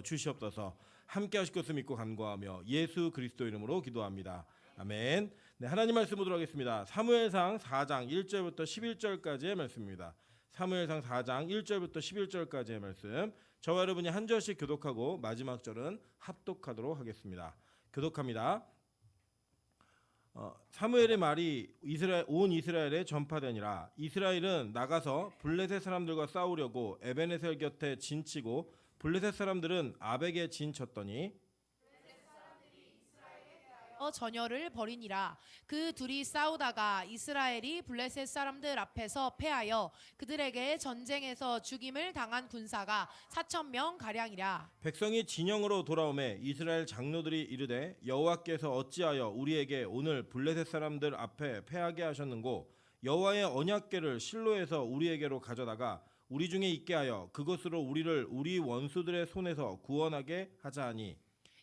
주시옵소서. 함께 하실 것을 믿고 간구하며 예수 그리스도 이름으로 기도합니다. 아멘. 네, 하나님 말씀 보도록 하겠습니다. 사무엘상 4장 1절부터 11절까지의 말씀입니다. 사무엘상 4장 1절부터 11절까지의 말씀. 저와 여러분이 한 절씩 교독하고 마지막 절은 합독하도록 하겠습니다. 교독합니다. 사무엘의 말이 온 이스라엘에 전파되니라. 이스라엘은 나가서 블레셋 사람들과 싸우려고 에베네셀 곁에 진치고 블레셋 사람들은 아벡에 진쳤더니 전열을 벌이니라. 그 둘이 싸우다가 이스라엘이 블레셋 사람들 앞에서 패하여 그들에게 전쟁에서 죽임을 당한 군사가 4,000명 가량이라. 백성이 진영으로 돌아오매 이스라엘 장로들이 이르되 여호와께서 어찌하여 우리에게 오늘 블레셋 사람들 앞에 패하게 하셨는고 여호와의 언약궤를 실로에서 우리에게로 가져다가 우리 중에 있게 하여 그것으로 우리를 우리 원수들의 손에서 구원하게 하자 하니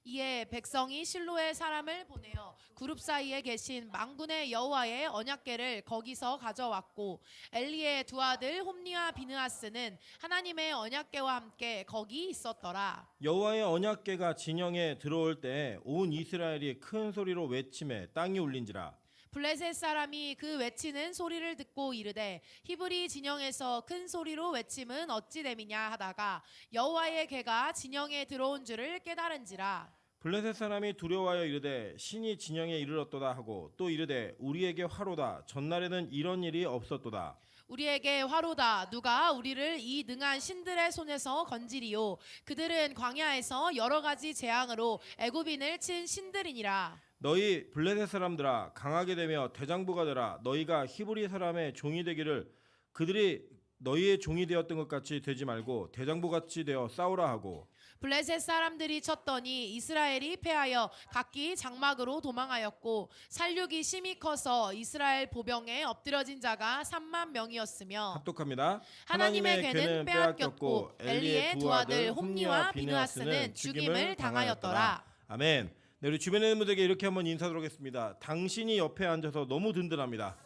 이에 백성이 실로에 사람을 보내어 그룹 사이에 계신 만군의 여호와의 언약궤를 거기서 가져왔고 엘리의 두 아들 홈니와 비느하스는 하나님의 언약궤와 함께 거기 있었더라. 여호와의 언약궤가 진영에 들어올 때 온 이스라엘이 큰 소리로 외치매 땅이 울린지라. 블레셋 사람이 그 외치는 소리를 듣고 이르되 히브리 진영에서 큰 소리로 외침은 어찌 됨이냐 하다가 여호와의 궤가 진영에 들어온 줄을 깨달은지라. 블레셋 사람이 두려워하여 이르되 신이 진영에 이르렀도다 하고 또 이르되 우리에게 화로다 전날에는 이런 일이 없었도다. 우리에게 화로다 누가 우리를 이 능한 신들의 손에서 건지리요. 그들은 광야에서 여러 가지 재앙으로 애굽인을 친 신들이니라. 너희 블레셋 사람들아 강하게 되며 대장부가 되라. 너희가 히브리 사람의 종이 되기를 그들이 너희의 종이 되었던 것 같이 되지 말고 대장부같이 되어 싸우라 하고 블레셋 사람들이 쳤더니 이스라엘이 패하여 각기 장막으로 도망하였고 살육이 심히 커서 이스라엘 보병에 엎드러진 자가 3만 명이었으며 합독합니다. 하나님의 궤는 빼앗겼고 엘리의 두 아들 홈니와 비느하스는 죽임을 당하였더라. 아멘. 네, 우리 주변에 있는 분들에게 이렇게 한번 인사드리도록 하겠습니다. 당신이 옆에 앉아서 너무 든든합니다.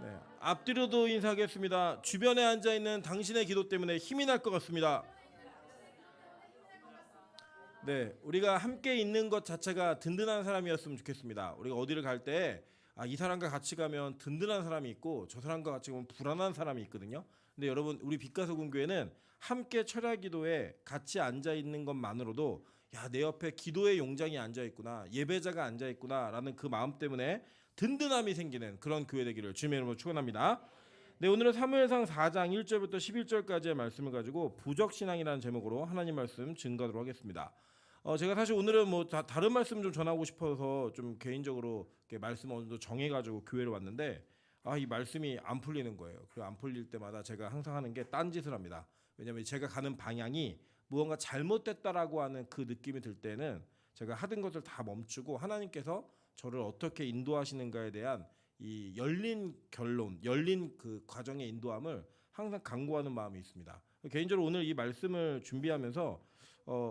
네, 앞뒤로도 인사하겠습니다. 주변에 앉아있는 당신의 기도 때문에 힘이 날 것 같습니다. 네, 우리가 함께 있는 것 자체가 든든한 사람이었으면 좋겠습니다. 우리가 어디를 갈 때 이 사람과 같이 가면 든든한 사람이 있고 저 사람과 같이 가면 불안한 사람이 있거든요. 근데 여러분 우리 빛가서군교회는 함께 철야 기도에 같이 앉아 있는 것만으로도 야, 내 옆에 기도의 용장이 앉아 있구나, 예배자가 앉아 있구나라는 그 마음 때문에 든든함이 생기는 그런 교회 되기를 주님의 이름으로 축원합니다. 네, 오늘은 사무엘상 4장 1절부터 11절까지의 말씀을 가지고 부적신앙이라는 제목으로 하나님 말씀 증거하도록 하겠습니다. 제가 사실 오늘은 뭐 다른 말씀 좀 전하고 싶어서 좀 개인적으로 이렇게 말씀 어느 정도 정해가지고 교회를 왔는데 이 말씀이 안 풀리는 거예요. 그리고 안 풀릴 때마다 제가 항상 하는 게 딴짓을 합니다. 왜냐하면 제가 가는 방향이 무언가 잘못됐다라고 하는 그 느낌이 들 때는 제가 하던 것을 다 멈추고 하나님께서 저를 어떻게 인도하시는가에 대한 이 열린 결론, 열린 그 과정의 인도함을 항상 간구하는 마음이 있습니다. 개인적으로 오늘 이 말씀을 준비하면서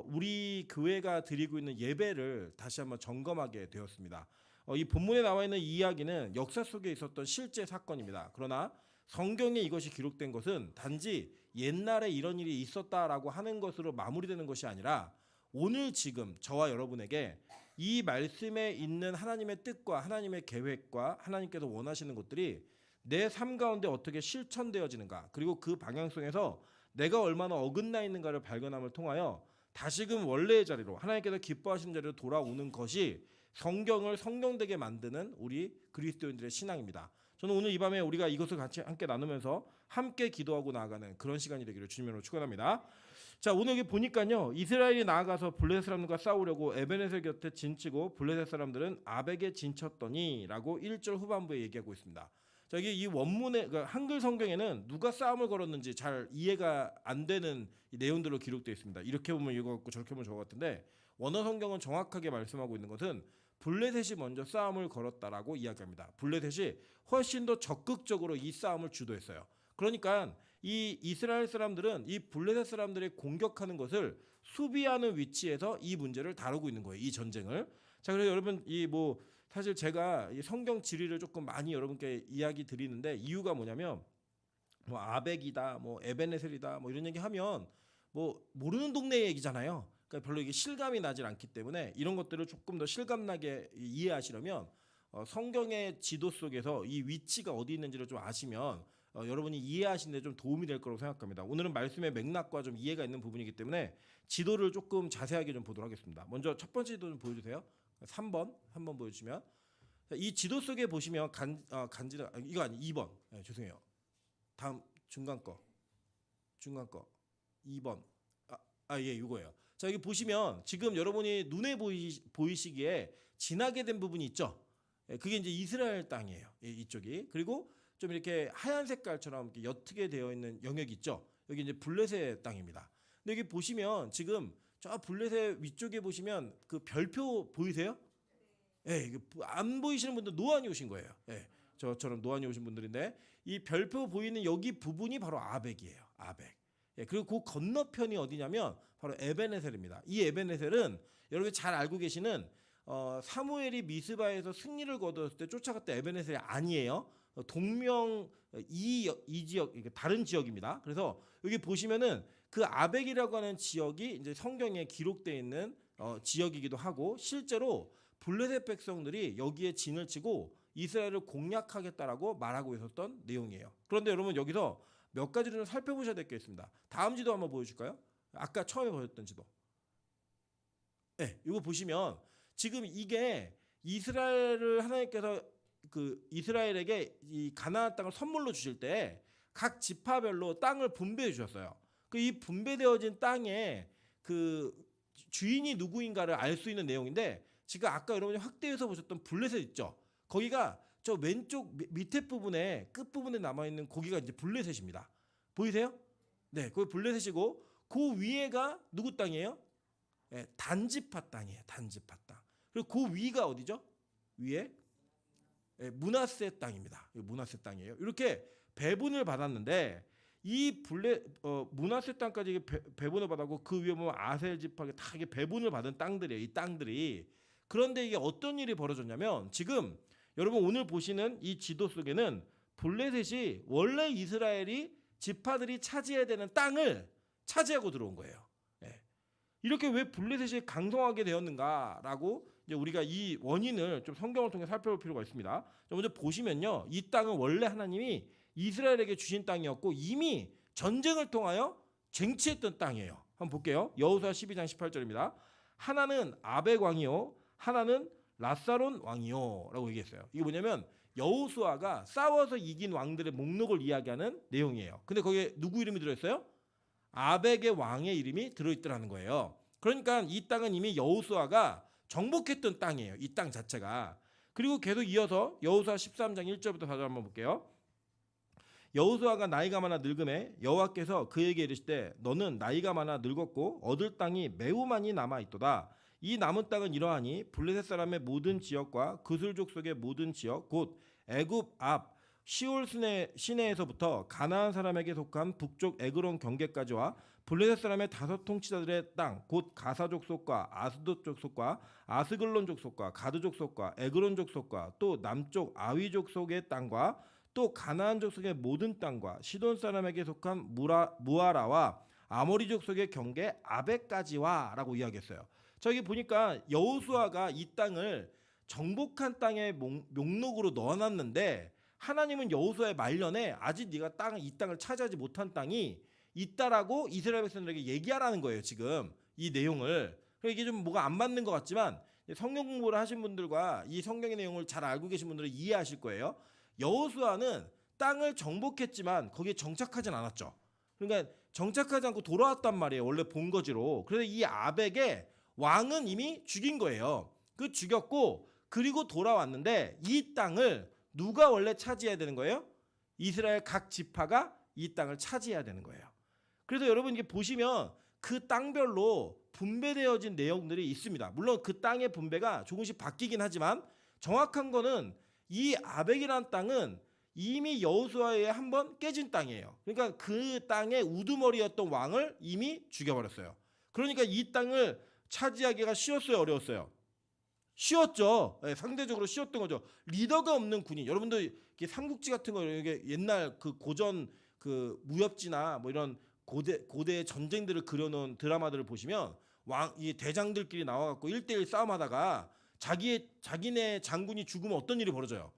우리 교회가 드리고 있는 예배를 다시 한번 점검하게 되었습니다. 이 본문에 나와 있는 이 이야기는 역사 속에 있었던 실제 사건입니다. 그러나 성경에 이것이 기록된 것은 단지 옛날에 이런 일이 있었다라고 하는 것으로 마무리되는 것이 아니라 오늘 지금 저와 여러분에게 이 말씀에 있는 하나님의 뜻과 하나님의 계획과 하나님께서 원하시는 것들이 내 삶 가운데 어떻게 실천되어지는가, 그리고 그 방향성에서 내가 얼마나 어긋나 있는가를 발견함을 통하여 다시금 원래의 자리로, 하나님께서 기뻐하시는 자리로 돌아오는 것이 성경을 성경되게 만드는 우리 그리스도인들의 신앙입니다. 저는 오늘 이 밤에 우리가 이것을 같이 함께 나누면서 함께 기도하고 나아가는 그런 시간이 되기를 주님으로 축원합니다. 자, 오늘 여기 보니까요, 이스라엘이 나아가서 블레셋 사람들과 싸우려고 에베네셀 곁에 진치고 블레셋 사람들은 아벡에 진쳤더니라고 1절 후반부에 얘기하고 있습니다. 자, 여기 이 원문의 그러니까 한글 성경에는 누가 싸움을 걸었는지 잘 이해가 안 되는 이 내용들로 기록되어 있습니다. 이렇게 보면 이거 같고 저렇게 보면 저거 같은데 원어 성경은 정확하게 말씀하고 있는 것은 블레셋이 먼저 싸움을 걸었다라고 이야기합니다. 블레셋이 훨씬 더 적극적으로 이 싸움을 주도했어요. 그러니까 이 이스라엘 사람들은 이 블레셋 사람들이 공격하는 것을 수비하는 위치에서 이 문제를 다루고 있는 거예요. 이 전쟁을. 자, 그래서 여러분 사실 제가 이 성경 지리를 조금 많이 여러분께 이야기 드리는데 이유가 뭐냐면 뭐 아벡이다, 뭐 에베네셀이다, 뭐 이런 얘기 하면 뭐 모르는 동네 얘기잖아요. 그러니까 별로 이게 실감이 나질 않기 때문에 이런 것들을 조금 더 실감나게 이해하시려면 성경의 지도 속에서 이 위치가 어디 있는지를 좀 아시면 여러분이 이해하시는 데 좀 도움이 될 거라고 생각합니다. 오늘은 말씀의 맥락과 좀 이해가 있는 부분이기 때문에 지도를 조금 자세하게 좀 보도록 하겠습니다. 먼저 첫 번째 지도 좀 보여주세요. 3번 한번 보여주시면 이 지도 속에 보시면 이거 아니 2번. 네, 죄송해요. 다음 중간 거 2번. 예, 이거예요. 자, 여기 보시면 지금 여러분이 눈에 보이시기에 진하게 된 부분이 있죠. 예, 그게 이제 이스라엘 땅이에요. 이쪽이. 그리고 좀 이렇게 하얀 색깔처럼 이렇게 옅게 되어 있는 영역이 있죠. 여기 이제 블레셋 땅입니다. 근데 여기 보시면 지금 저 블레셋 위쪽에 보시면 그 별표 보이세요? 예, 이게 안 보이시는 분들 노안이 오신 거예요. 예, 저처럼 노안이 오신 분들인데 이 별표 보이는 여기 부분이 바로 아벡이에요. 아벡. 예, 그리고 그 건너편이 어디냐면 바로 에벤에셀입니다. 이 에벤에셀은 여러분이 잘 알고 계시는 사무엘이 미스바에서 승리를 거두었을 때 쫓아갔던 에벤에셀이 아니에요. 동명 이 지역 다른 지역입니다. 그래서 여기 보시면은 그 아벡이라고 하는 지역이 이제 성경에 기록되어 있는 지역이기도 하고 실제로 블레셋 백성들이 여기에 진을 치고 이스라엘을 공략하겠다라고 말하고 있었던 내용이에요. 그런데 여러분 여기서 몇 가지를 좀 살펴보셔야 될 게 있습니다. 다음 지도 한번 보여줄까요? 아까 처음에 보였던 지도. 네, 이거 보시면 지금 이게 이스라엘을 하나님께서 그 이스라엘에게 이 가나안 땅을 선물로 주실 때 각 지파별로 땅을 분배해 주셨어요. 그 이 분배되어진 땅에 그 주인이 누구인가를 알 수 있는 내용인데 지금 아까 여러분이 확대해서 보셨던 블레셋 있죠? 거기가 저 왼쪽 밑에 부분에 끝 부분에 남아 있는 거기가 이제 블레셋입니다. 보이세요? 네, 거기 블레셋이고 그 위에가 누구 땅이에요? 네, 단지파 땅이에요. 단지파 땅. 그리고 그 위가 어디죠? 위에 네, 므낫세 땅입니다. 므낫세 땅이에요. 이렇게 배분을 받았는데 이 므낫세 땅까지 배분을 받았고 그 위에 보면 아셀 지파가 다 이게 배분을 받은 땅들이에요. 이 땅들이. 그런데 이게 어떤 일이 벌어졌냐면 지금 여러분 오늘 보시는 이 지도 속에는 블레셋이 원래 이스라엘이 지파들이 차지해야 되는 땅을 차지하고 들어온 거예요. 예. 이렇게 왜 블레셋이 강성하게 되었는가라고 이제 우리가 이 원인을 좀 성경을 통해 살펴볼 필요가 있습니다. 먼저 보시면요, 이 땅은 원래 하나님이 이스라엘에게 주신 땅이었고 이미 전쟁을 통하여 쟁취했던 땅이에요. 한번 볼게요. 여호수아 12장 18절입니다. 하나는 아벡 왕이요, 하나는 라사론 왕이요라고 얘기했어요. 이게 뭐냐면 여호수아가 싸워서 이긴 왕들의 목록을 이야기하는 내용이에요. 근데 거기에 누구 이름이 들어있어요? 아벡의 왕의 이름이 들어있더라는 거예요. 그러니까 이 땅은 이미 여호수아가 정복했던 땅이에요. 이 땅 자체가. 그리고 계속 이어서 여호수아 13장 1절부터 4절 한번 볼게요. 여호수아가 나이가 많아 늙음에 여호와께서 그에게 이르시되 너는 나이가 많아 늙었고 얻을 땅이 매우 많이 남아 있도다. 이 남은 땅은 이러하니 블레셋 사람의 모든 지역과 그술 족속의 모든 지역 곧 애굽 앞 시올 시내에서부터 가나안 사람에게 속한 북쪽 에그론 경계까지와 블레셋 사람의 다섯 통치자들의 땅 곧 가사 족속과 아스돗 족속과 아스글론 족속과 가드 족속과 에그론 족속과 또 남쪽 아위 족속의 땅과 또 가나안 족속의 모든 땅과 시돈 사람에게 속한 무아라와 아모리 족속의 경계 아벡까지와라고 이야기했어요. 저기 보니까 여호수아가 이 땅을 정복한 땅의 목록으로 넣어놨는데 하나님은 여호수아의 말년에 아직 네가 이 땅을 차지하지 못한 땅이 있다라고 이스라엘 백성들에게 얘기하라는 거예요. 지금 이 내용을. 이게 좀 뭐가 안 맞는 것 같지만 성경 공부를 하신 분들과 이 성경의 내용을 잘 알고 계신 분들은 이해하실 거예요. 여호수아는 땅을 정복했지만 거기에 정착하진 않았죠. 그러니까 정착하지 않고 돌아왔단 말이에요. 원래 본거지로. 그래서 이 아벡의 왕은 이미 죽인 거예요. 그 죽였고 그리고 돌아왔는데 이 땅을 누가 원래 차지해야 되는 거예요? 이스라엘 각 지파가 이 땅을 차지해야 되는 거예요. 그래서 여러분 이게 보시면 그 땅별로 분배되어진 내용들이 있습니다. 물론 그 땅의 분배가 조금씩 바뀌긴 하지만 정확한 거는 이 아벡이라는 땅은 이미 여호수아에 한번 깨진 땅이에요. 그러니까 그 땅의 우두머리였던 왕을 이미 죽여버렸어요. 그러니까 이 땅을 차지하기가 쉬웠어요, 어려웠어요? 쉬웠죠. 네, 상대적으로 쉬웠던 거죠. 리더가 없는 군인. 여러분들 삼국지 같은 거 이게 옛날 그 고전 그 무협지나 뭐 이런 고대 전쟁들을 그려놓은 드라마들을 보시면 이 대장들끼리 나와갖고 1대1 싸움하다가 자기네 장군이 죽으면 어떤 일이 벌어져요?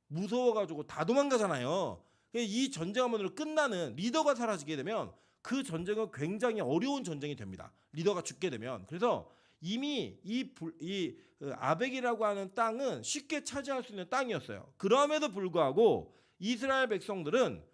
무서워가지고 다 도망가잖아요. 이 전쟁하면으로 끝나는 리더가 사라지게 되면 그 전쟁은 굉장히 어려운 전쟁이 됩니다. 리더가 죽게 되면. 그래서 이미 이 아벡이라고 하는 땅은 쉽게 차지할 수 있는 땅이었어요. 그럼에도 불구하고 이스라엘 백성들은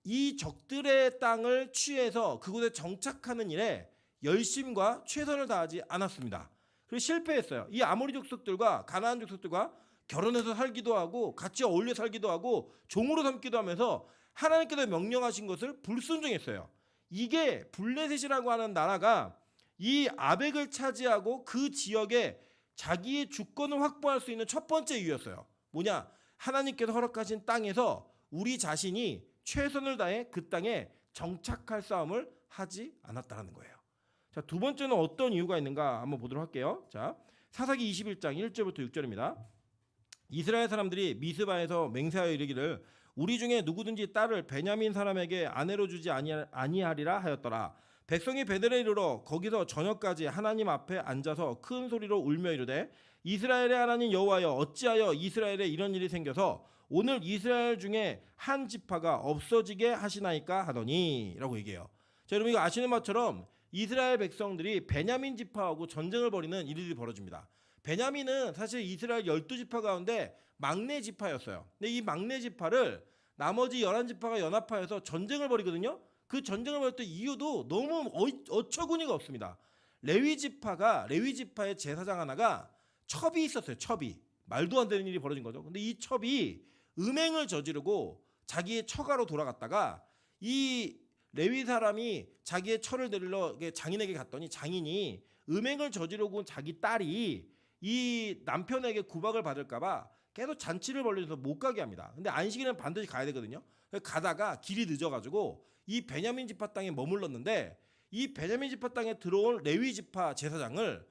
이 적들의 땅을 취해서 그곳에 정착하는 일에 열심과 최선을 다하지 않았습니다. 그래서 실패했어요. 이 아모리 족속들과 가나안 족속들과 결혼해서 살기도 하고 같이 어울려 살기도 하고 종으로 삼기도 하면서 하나님께서 명령하신 것을 불순종했어요. 이게 블레셋이라고 하는 나라가 이 아벡을 차지하고 그 지역에 자기의 주권을 확보할 수 있는 첫 번째 이유였어요. 뭐냐? 하나님께서 허락하신 땅에서 우리 자신이 최선을 다해 그 땅에 정착할 싸움을 하지 않았다는 거예요. 자, 두 번째는 어떤 이유가 있는가 한번 보도록 할게요. 자, 사사기 21장 1절부터 6절입니다. 이스라엘 사람들이 미스바에서 맹세하여 이르기를 우리 중에 누구든지 딸을 베냐민 사람에게 아내로 주지 아니하리라 하였더라. 백성이 베델에 이르러 거기서 저녁까지 하나님 앞에 앉아서 큰 소리로 울며 이르되 이스라엘의 하나님 여호와여 어찌하여 이스라엘에 이런 일이 생겨서 오늘 이스라엘 중에 한 지파가 없어지게 하시나이까 하더니 라고 얘기해요. 자, 여러분 이거 아시는 것처럼 이스라엘 백성들이 베냐민 지파하고 전쟁을 벌이는 일들이 벌어집니다. 베냐민은 사실 이스라엘 12지파 가운데 막내 지파였어요. 근데 이 막내 지파를 나머지 11지파가 연합하여서 전쟁을 벌이거든요. 그 전쟁을 벌였던 이유도 너무 어처구니가 없습니다. 레위 지파의 제사장 하나가 첩이 있었어요. 첩이. 말도 안 되는 일이 벌어진 거죠. 근데 이 첩이 음행을 저지르고 자기의 처가로 돌아갔다가 이 레위 사람이 자기의 처를 데리러 장인에게 갔더니 장인이 음행을 저지르고 온 자기 딸이 이 남편에게 구박을 받을까봐 계속 잔치를 벌려서 못 가게 합니다. 근데 안식일은 반드시 가야 되거든요. 가다가 길이 늦어가지고 이 베냐민 지파 땅에 머물렀는데 이 베냐민 지파 땅에 들어온 레위 지파 제사장을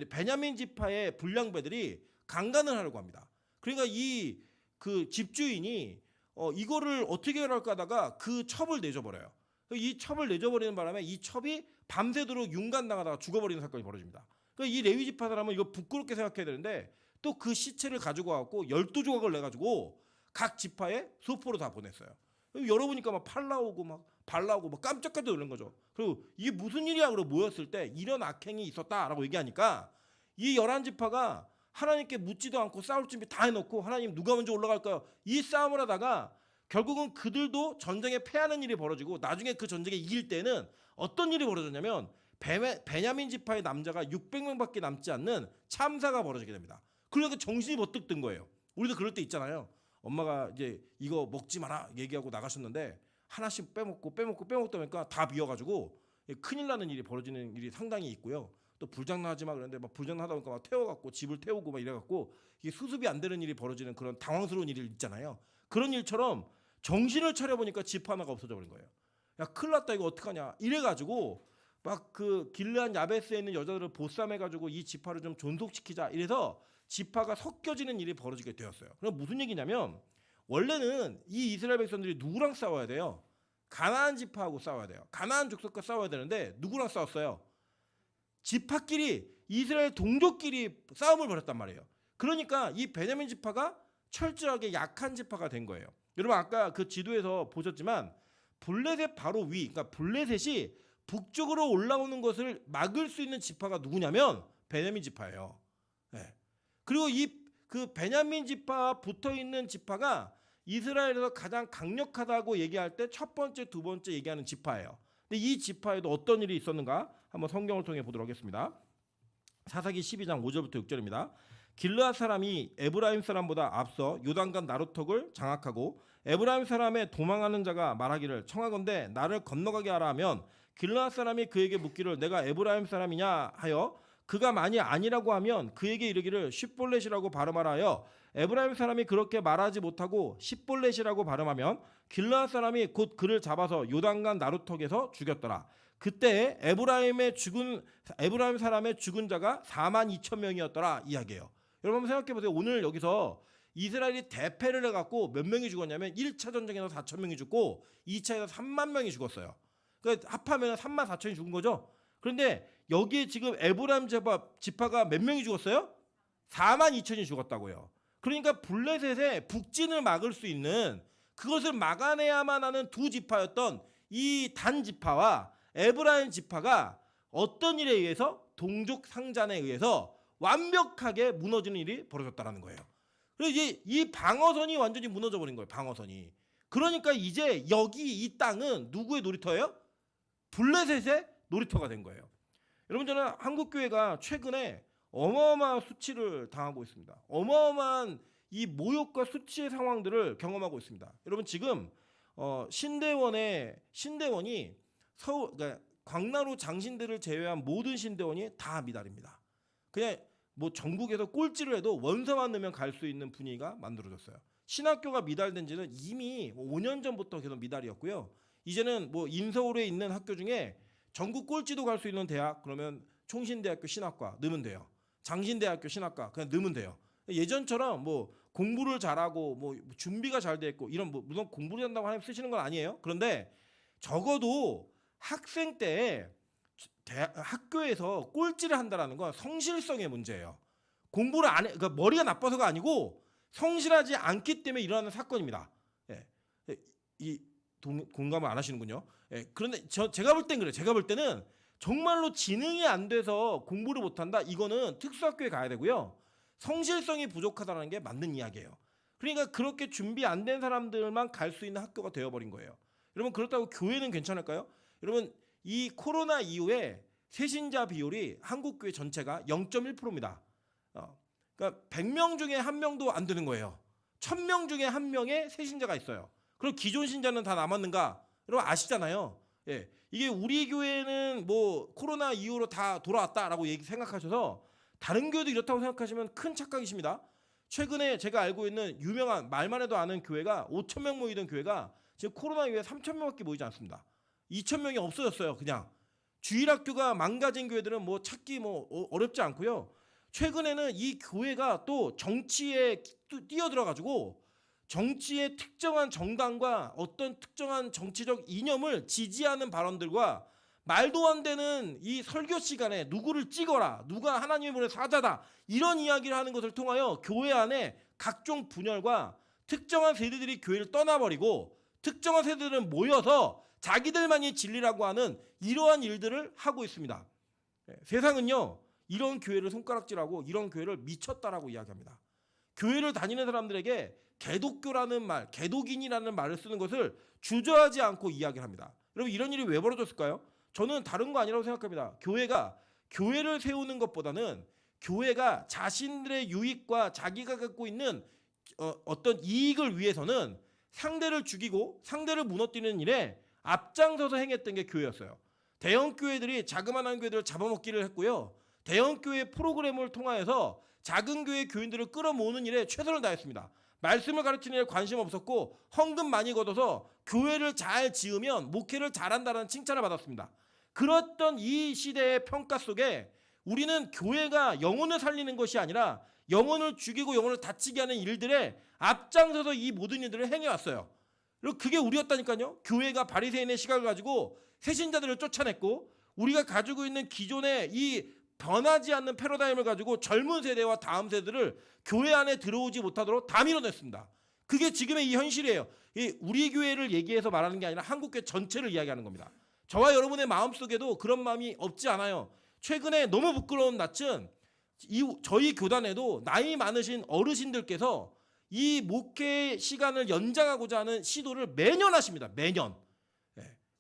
베냐민 지파의 불량배들이 강간을 하려고 합니다. 그러니까 이 그 집주인이 이거를 어떻게 할까 하다가 그 첩을 내줘버려요. 이 첩을 내줘버리는 바람에 이 첩이 밤새도록 윤간당하다가 죽어버리는 사건이 벌어집니다. 그러니까 이 레위 지파 사람은 이거 부끄럽게 생각해야 되는데 또 그 시체를 가지고 와갖고 12조각을 내가지고 각 지파에 소포로 다 보냈어요. 열어보니까 막 팔라오고 막 발라오고 막 깜짝깜짝 놀란 거죠. 그리고 이게 무슨 일이야? 그러고 모였을 때 이런 악행이 있었다라고 얘기하니까 이 11지파가 하나님께 묻지도 않고 싸울 준비 다 해놓고 하나님 누가 먼저 올라갈까요? 이 싸움을 하다가 결국은 그들도 전쟁에 패하는 일이 벌어지고 나중에 그 전쟁에 이길 때는 어떤 일이 벌어졌냐면 베냐민 지파의 남자가 600명밖에 남지 않는 참사가 벌어지게 됩니다. 그러니까 정신이 버뜩 든 거예요. 우리도 그럴 때 있잖아요. 엄마가 이제 이거 먹지 마라 얘기하고 나가셨는데 하나씩 빼먹다 보니까 다 비어가지고 큰일 나는 일이 벌어지는 일이 상당히 있고요. 또 불장난하지 마 그랬는데 막 불장난하다 보니까 막 태워갖고 집을 태우고 막 이래갖고 이게 수습이 안 되는 일이 벌어지는 그런 당황스러운 일이 있잖아요. 그런 일처럼 정신을 차려보니까 집 하나가 없어져 버린 거예요. 야 큰일 났다 이거 어떡하냐 이래가지고 막 그 길르한 야베스에 있는 여자들을 보쌈해가지고 이 지파를 좀 존속시키자 이래서 지파가 섞여지는 일이 벌어지게 되었어요. 그럼 무슨 얘기냐면 원래는 이 이스라엘 백성들이 누구랑 싸워야 돼요? 가나안 지파하고 싸워야 돼요. 가나안 족속과 싸워야 되는데 누구랑 싸웠어요? 지파끼리 이스라엘 동족끼리 싸움을 벌였단 말이에요. 그러니까 이 베냐민 지파가 철저하게 약한 지파가 된 거예요. 여러분 아까 그 지도에서 보셨지만 블레셋 바로 위, 그러니까 블레셋이 북쪽으로 올라오는 것을 막을 수 있는 지파가 누구냐면 베냐민 지파예요. 네. 그리고 그 베냐민 지파와 붙어 있는 지파가 이스라엘에서 가장 강력하다고 얘기할 때 첫 번째, 두 번째 얘기하는 지파예요. 근데 이 지파에도 어떤 일이 있었는가 한번 성경을 통해 보도록 하겠습니다. 사사기 12장 5절부터 6절입니다. 길르앗 사람이 에브라임 사람보다 앞서 요단강 나루턱을 장악하고 에브라임 사람의 도망하는 자가 말하기를 청하건대 나를 건너가게 하라 하면 길르앗 사람이 그에게 묻기를 내가 에브라임 사람이냐 하여 그가 만일 아니라고 하면 그에게 이르기를 쉿볼렛이라고 발음하라 하여 에브라임 사람이 그렇게 말하지 못하고 쉿볼렛이라고 발음하면 길르앗 사람이 곧 그를 잡아서 요단강 나루턱에서 죽였더라. 그때 에브라임 사람의 죽은 자가 42,000명이었더라 이야기예요. 여러분 한번 생각해 보세요. 오늘 여기서 이스라엘이 대패를 해갖고 몇 명이 죽었냐면 1차 전쟁에서 4,000명이 죽고 2차에서 3만 명이 죽었어요. 그러니까 합하면 34,000이 죽은 거죠. 그런데 여기에 지금 에브라임 지파가 몇 명이 죽었어요? 42,000이 죽었다고요. 그러니까 블레셋의 북진을 막을 수 있는, 그것을 막아내야만 하는 두 지파였던 이 단 지파와 에브라임 지파가 어떤 일에 의해서, 동족 상잔에 의해서 완벽하게 무너지는 일이 벌어졌다라는 거예요. 그래서 이제 이 방어선이 완전히 무너져 버린 거예요. 방어선이. 그러니까 이제 여기 이 땅은 누구의 놀이터예요? 블레셋의 놀이터가 된 거예요. 여러분, 저는 한국 교회가 최근에 어마어마한 수치를 당하고 있습니다. 어마어마한 이 모욕과 수치의 상황들을 경험하고 있습니다. 여러분, 지금 신대원이 서울, 그러니까 광나루 장신들을 제외한 모든 신대원이 다 미달입니다. 그냥 뭐 전국에서 꼴찌를 해도 원서만 넣으면 갈 수 있는 분위기가 만들어졌어요. 신학교가 미달된 지는 이미 5년 전부터 계속 미달이었고요. 이제는 뭐 인서울에 있는 학교 중에 전국 꼴찌도 갈 수 있는 대학, 그러면 총신대학교 신학과 넣으면 돼요. 장신대학교 신학과 그냥 넣으면 돼요. 예전처럼 뭐 공부를 잘하고 뭐 준비가 잘 돼 있고 이런, 뭐 물론 공부를 한다고 하나님 쓰시는 건 아니에요. 그런데 적어도 학생 때 학교에서 꼴찌를 한다라는 건 성실성의 문제예요. 공부를 안 해, 그러니까 머리가 나빠서가 아니고 성실하지 않기 때문에 일어나는 사건입니다. 예. 공감을 안 하시는군요. 예. 그런데 제가 볼 땐 그래요. 제가 볼 때는 정말로 지능이 안 돼서 공부를 못한다, 이거는 특수학교에 가야 되고요. 성실성이 부족하다는 게 맞는 이야기예요. 그러니까 그렇게 준비 안 된 사람들만 갈 수 있는 학교가 되어버린 거예요. 여러분, 그렇다고 교회는 괜찮을까요? 여러분, 이 코로나 이후에 세신자 비율이 한국 교회 전체가 0.1%입니다. 그러니까 100명 중에 1명도 안 되는 거예요. 1000명 중에 1명의 세신자가 있어요. 그럼 기존 신자는 다 남았는가? 여러분 아시잖아요. 예, 이게 우리 교회는 뭐 코로나 이후로 다 돌아왔다라고 생각하셔서 다른 교회도 이렇다고 생각하시면 큰 착각이십니다. 최근에 제가 알고 있는 유명한, 말만 해도 아는 교회가 5,000명 모이던 교회가 지금 코로나 이후에 3,000명밖에 모이지 않습니다. 2,000명이 없어졌어요. 그냥 주일학교가 망가진 교회들은 뭐 찾기 뭐 어렵지 않고요. 최근에는 이 교회가 또 정치에 뛰어들어가지고 정치의 특정한 정당과 어떤 특정한 정치적 이념을 지지하는 발언들과 말도 안 되는 이 설교 시간에 누구를 찍어라, 누가 하나님의 보낸 사자다, 이런 이야기를 하는 것을 통하여 교회 안에 각종 분열과 특정한 세대들이 교회를 떠나버리고 특정한 세대들은 모여서 자기들만이 진리라고 하는 이러한 일들을 하고 있습니다. 세상은요, 이런 교회를 손가락질하고 이런 교회를 미쳤다라고 이야기합니다. 교회를 다니는 사람들에게 개독교라는 말, 개독인이라는 말을 쓰는 것을 주저하지 않고 이야기를 합니다. 여러분, 이런 일이 왜 벌어졌을까요? 저는 다른 거 아니라고 생각합니다. 교회가 교회를 세우는 것보다는 교회가 자신들의 유익과 자기가 갖고 있는 어떤 이익을 위해서는 상대를 죽이고 상대를 무너뜨리는 일에 앞장서서 행했던 게 교회였어요. 대형 교회들이 자그마한 교회들을 잡아먹기를 했고요. 대형 교회 프로그램을 통하여서 작은 교회 교인들을 끌어모으는 일에 최선을 다했습니다. 말씀을 가르치는 일에 관심 없었고 헌금 많이 걷어서 교회를 잘 지으면 목회를 잘한다는 칭찬을 받았습니다. 그렇던 이 시대의 평가 속에 우리는 교회가 영혼을 살리는 것이 아니라 영혼을 죽이고 영혼을 다치게 하는 일들에 앞장서서 이 모든 일들을 행해왔어요. 그리고 그게 우리였다니까요. 교회가 바리새인의 시각을 가지고 새신자들을 쫓아냈고 우리가 가지고 있는 기존의 이 변하지 않는 패러다임을 가지고 젊은 세대와 다음 세대를 교회 안에 들어오지 못하도록 다 밀어냈습니다. 그게 지금의 이 현실이에요. 우리 교회를 얘기해서 말하는 게 아니라 한국교회 전체를 이야기하는 겁니다. 저와 여러분의 마음속에도 그런 마음이 없지 않아요. 최근에 너무 부끄러운 낯은 저희 교단에도 나이 많으신 어르신들께서 이 목회 시간을 연장하고자 하는 시도를 매년 하십니다. 매년.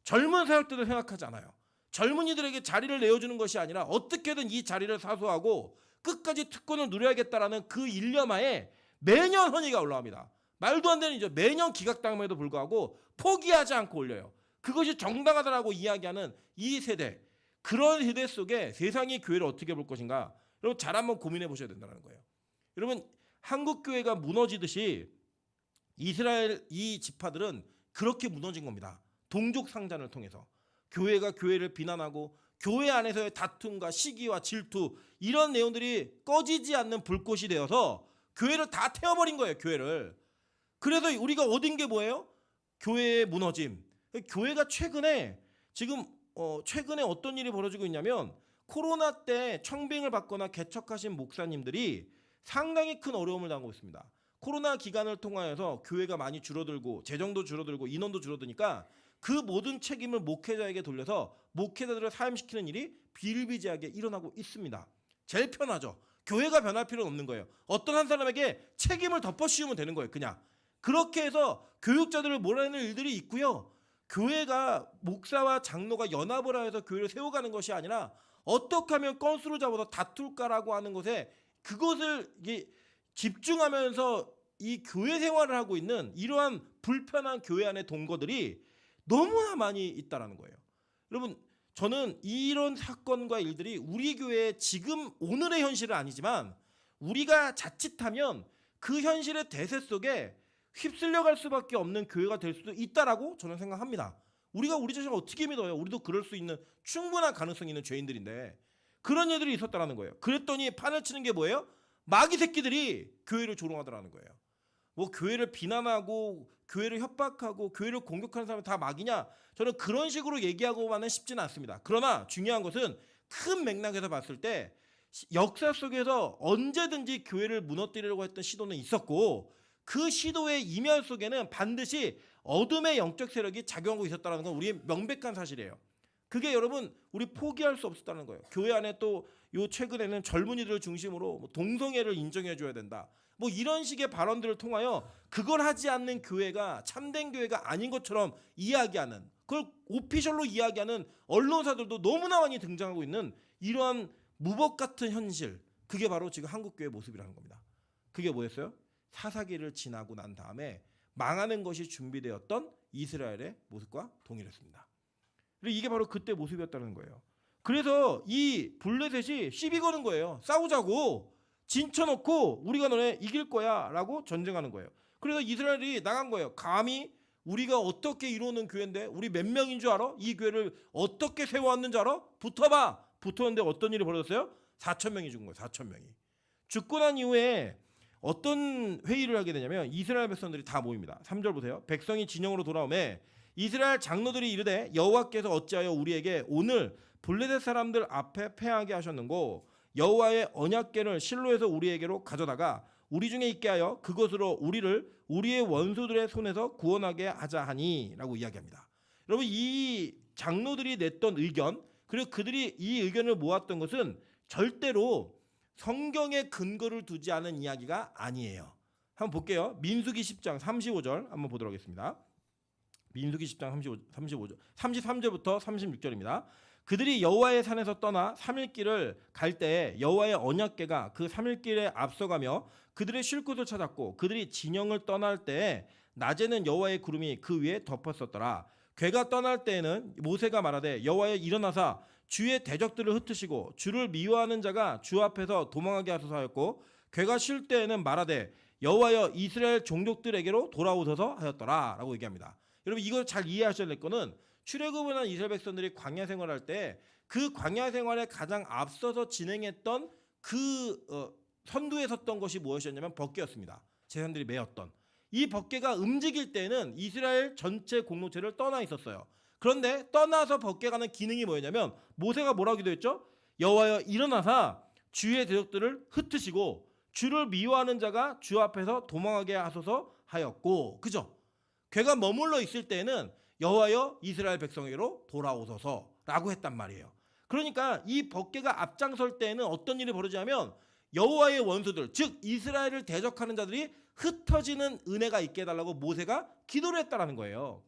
젊은 사역들을 생각하지 않아요. 젊은이들에게 자리를 내어주는 것이 아니라 어떻게든 이 자리를 사수하고 끝까지 특권을 누려야겠다라는 그 일념하에 매년 헌의가 올라옵니다. 말도 안 되는 일이죠. 매년 기각당함에도 불구하고 포기하지 않고 올려요. 그것이 정당하다라고 이야기하는 이 세대, 그런 세대 속에 세상이 교회를 어떻게 볼 것인가, 여러분 잘 한번 고민해 보셔야 된다는 거예요. 여러분, 한국 교회가 무너지듯이 이스라엘 이 지파들은 그렇게 무너진 겁니다. 동족 상잔을 통해서 교회가 교회를 비난하고 교회 안에서의 다툼과 시기와 질투, 이런 내용들이 꺼지지 않는 불꽃이 되어서 교회를 다 태워버린 거예요. 교회를. 그래서 우리가 얻은 게 뭐예요? 교회의 무너짐. 교회가 최근에 지금 최근에 어떤 일이 벌어지고 있냐면 코로나 때 청빙을 받거나 개척하신 목사님들이 상당히 큰 어려움을 당하고 있습니다. 코로나 기간을 통하여서 교회가 많이 줄어들고 재정도 줄어들고 인원도 줄어드니까 그 모든 책임을 목회자에게 돌려서 목회자들을 사임시키는 일이 비일비재하게 일어나고 있습니다. 제일 편하죠. 교회가 변할 필요는 없는 거예요. 어떤 한 사람에게 책임을 덮어씌우면 되는 거예요. 그냥 그렇게 해서 교육자들을 몰아내는 일들이 있고요. 교회가 목사와 장로가 연합을 하여서 교회를 세워가는 것이 아니라 어떻게 하면 건수를 잡아서 다툴까라고 하는 것에 그것을 집중하면서 이 교회 생활을 하고 있는 이러한 불편한 교회 안의 동거들이 너무나 많이 있다라는 거예요. 여러분, 저는 이런 사건과 일들이 우리 교회의 지금 오늘의 현실은 아니지만 우리가 자칫하면 그 현실의 대세 속에 휩쓸려갈 수밖에 없는 교회가 될 수도 있다라고 저는 생각합니다. 우리가 우리 자신을 어떻게 믿어요? 우리도 그럴 수 있는 충분한 가능성이 있는 죄인들인데 그런 일들이 있었다라는 거예요. 그랬더니 판을 치는 게 뭐예요? 마귀 새끼들이 교회를 조롱하더라는 거예요. 뭐 교회를 비난하고 교회를 협박하고 교회를 공격하는 사람이 다 마귀냐? 저는 그런 식으로 얘기하고만은 쉽지는 않습니다. 그러나 중요한 것은 큰 맥락에서 봤을 때 역사 속에서 언제든지 교회를 무너뜨리려고 했던 시도는 있었고 그 시도의 이면 속에는 반드시 어둠의 영적 세력이 작용하고 있었다는 건 우리의 명백한 사실이에요. 그게 여러분 우리 포기할 수 없었다는 거예요. 교회 안에 또 요 최근에는 젊은이들을 중심으로 뭐 동성애를 인정해 줘야 된다. 뭐 이런 식의 발언들을 통하여 그걸 하지 않는 교회가 참된 교회가 아닌 것처럼 이야기하는 그걸 오피셜로 이야기하는 언론사들도 너무나 많이 등장하고 있는 이러한 무법 같은 현실 그게 바로 지금 한국교회 모습이라는 겁니다. 그게 뭐였어요? 사사기를 지나고 난 다음에 망하는 것이 준비되었던 이스라엘의 모습과 동일했습니다. 그리고 이게 바로 그때 모습이었다는 거예요. 그래서 이 블레셋이 시비 거는 거예요. 싸우자고 진쳐놓고 우리가 너네 이길 거야 라고 전쟁하는 거예요. 그래서 이스라엘이 나간 거예요. 감히 우리가 어떻게 이루는 교회인데 우리 몇 명인 줄 알아? 이 교회를 어떻게 세워왔는 줄 알아? 붙어봐. 붙었는데 어떤 일이 벌어졌어요? 4천 명이 죽은 거예요. 4천 명이. 죽고 난 이후에 어떤 회의를 하게 되냐면 이스라엘 백성들이 다 모입니다. 3절 보세요. 백성이 진영으로 돌아오매 이스라엘 장로들이 이르되 여호와께서 어찌하여 우리에게 오늘 블레셋 사람들 앞에 패하게 하셨는고 여호와의 언약궤를 실로에서 우리에게로 가져다가 우리 중에 있게 하여 그것으로 우리를 우리의 원수들의 손에서 구원하게 하자 하니라고 이야기합니다. 여러분 이 장로들이 냈던 의견 그리고 그들이 이 의견을 모았던 것은 절대로 성경에 근거를 두지 않은 이야기가 아니에요. 한번 볼게요. 민수기 10장 35절 한번 보도록 하겠습니다. 민수기 10장 33절부터 36절입니다. 그들이 여호와의 산에서 떠나 3일 길을 갈 때에 여호와의 언약궤가 그 3일 길에 앞서가며 그들의 쉴 곳을 찾았고 그들이 진영을 떠날 때에 낮에는 여호와의 구름이 그 위에 덮었었더라. 궤가 떠날 때에는 모세가 말하되 여호와여 일어나사 주의 대적들을 흩으시고 주를 미워하는 자가 주 앞에서 도망하게 하소서 하였고 궤가 쉴 때에는 말하되 여호와여 이스라엘 종족들에게로 돌아오소서 하였더라 라고 얘기합니다. 여러분 이걸 잘 이해하셔야 될 거는 출애굽을 한 이스라엘 백성들이 광야 생활할 때 그 광야 생활에 가장 앞서서 진행했던 그 선두에 섰던 것이 무엇이었냐면 법궤였습니다. 제사장들이 메었던 이 법궤가 움직일 때는 이스라엘 전체 공동체를 떠나 있었어요. 그런데 떠나서 법궤가는 기능이 뭐였냐면 모세가 뭐라고 기도했죠? 여호와여 일어나사 주의 대적들을 흩으시고 주를 미워하는 자가 주 앞에서 도망하게 하소서 하였고 그죠? 궤가 머물러 있을 때는 여호와여 이스라엘 백성에게로 돌아오소서라고 했단 말이에요. 그러니까 이 법궤가 앞장설 때에는 어떤 일이 벌어지냐면 여호와의 원수들 즉 이스라엘을 대적하는 자들이 흩어지는 은혜가 있게 해달라고 모세가 기도를 했다라는 거예요.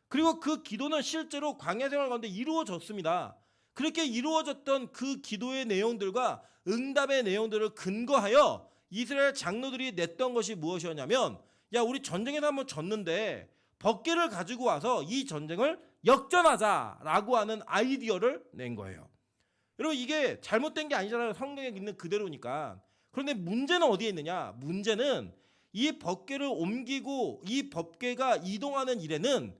그리고 그 기도는 실제로 광야 생활 가운데 이루어졌습니다. 그렇게 이루어졌던 그 기도의 내용들과 응답의 내용들을 근거하여 이스라엘 장로들이 냈던 것이 무엇이었냐면 야 우리 전쟁에서 한번 졌는데 법궤를 가지고 와서 이 전쟁을 역전하자라고 하는 아이디어를 낸 거예요. 여러분 이게 잘못된 게 아니잖아요. 성경에 있는 그대로니까. 그런데 문제는 어디에 있느냐? 문제는 이 법궤를 옮기고 이 법궤가 이동하는 일에는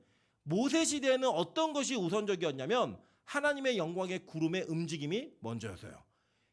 모세 시대에는 어떤 것이 우선적이었냐면 하나님의 영광의 구름의 움직임이 먼저였어요.